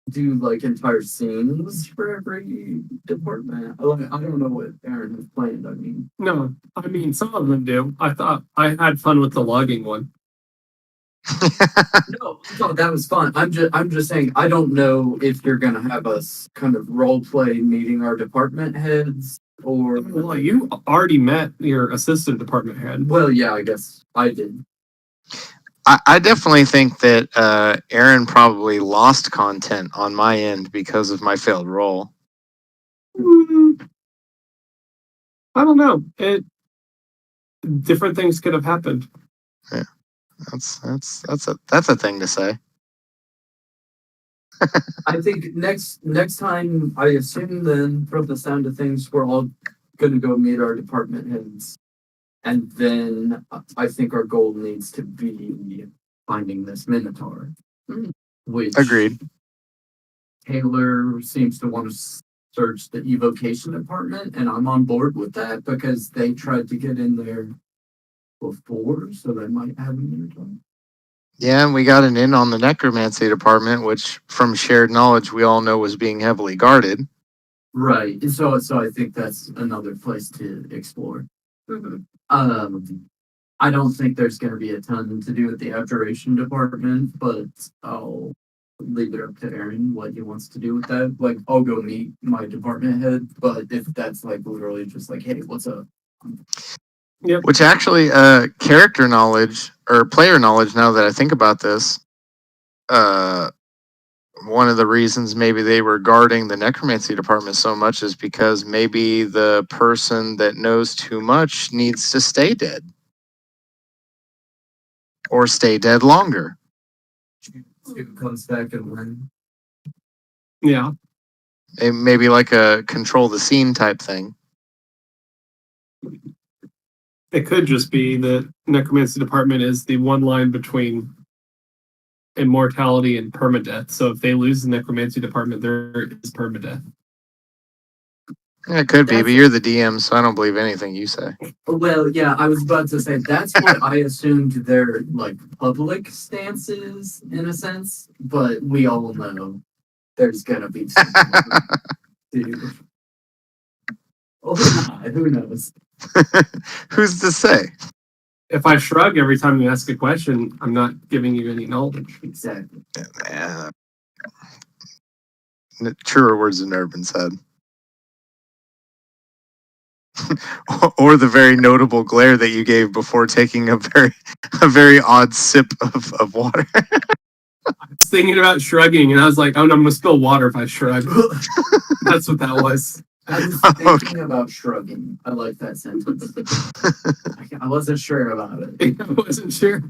do like entire scenes for every department. Like, I don't know what Aaron has planned. I mean, No, I mean some of them do. I thought I had fun with the logging one. no, that was fun. I'm just saying. I don't know if you're gonna have us kind of role play meeting our department heads or. Well, you already met your assistant department head. Well, yeah, I guess I did. I definitely think that Aaron probably lost content on my end because of my failed roll. I don't know. Different things could have happened. That's a thing to say. I think next time, I assume then from the sound of things, we're all gonna go meet our department heads, and then I think our goal needs to be finding this Minotaur, Mhm. which Agreed. Taylor seems to want to search the evocation department, and I'm on board with that because they tried to get in there before, so they might have a Minotaur. Yeah, and we got an in on the necromancy department, which from shared knowledge we all know was being heavily guarded. Right, and so I think that's another place to explore. Mhm. I don't think there's going to be a ton to do with the abjuration department, but I'll leave it up to Aaron what he wants to do with that. Like, I'll go meet my department head, but if that's like literally just like, hey, what's up? Which actually, character knowledge or player knowledge. Now that I think about this, one of the reasons maybe they were guarding the necromancy department so much is because maybe the person that knows too much needs to stay dead or stay dead longer. Who comes back and when? Yeah. Maybe like a control the scene type thing. It could just be that necromancy department is the one line between immortality and permadeath. So if they lose the necromancy department, there is permadeath. Yeah, it could be, but That's- you're the DM, so I don't believe anything you say. Well, yeah, I was about to say that's what I assumed their like public stance is in a sense, but we all know there's gonna be something. Dude. Or not, who knows? Who's to say? If I shrug every time you ask a question, I'm not giving you any knowledge. Exactly. Uh, truer words than Urban said. Or the very notable glare that you gave before taking a very odd sip of water. I was thinking about shrugging, and I was like, "Oh, no, I'm gonna spill water if I shrug." That's what that was. I was thinking about shrugging. I like that sentence. I wasn't sure about it. I wasn't sure.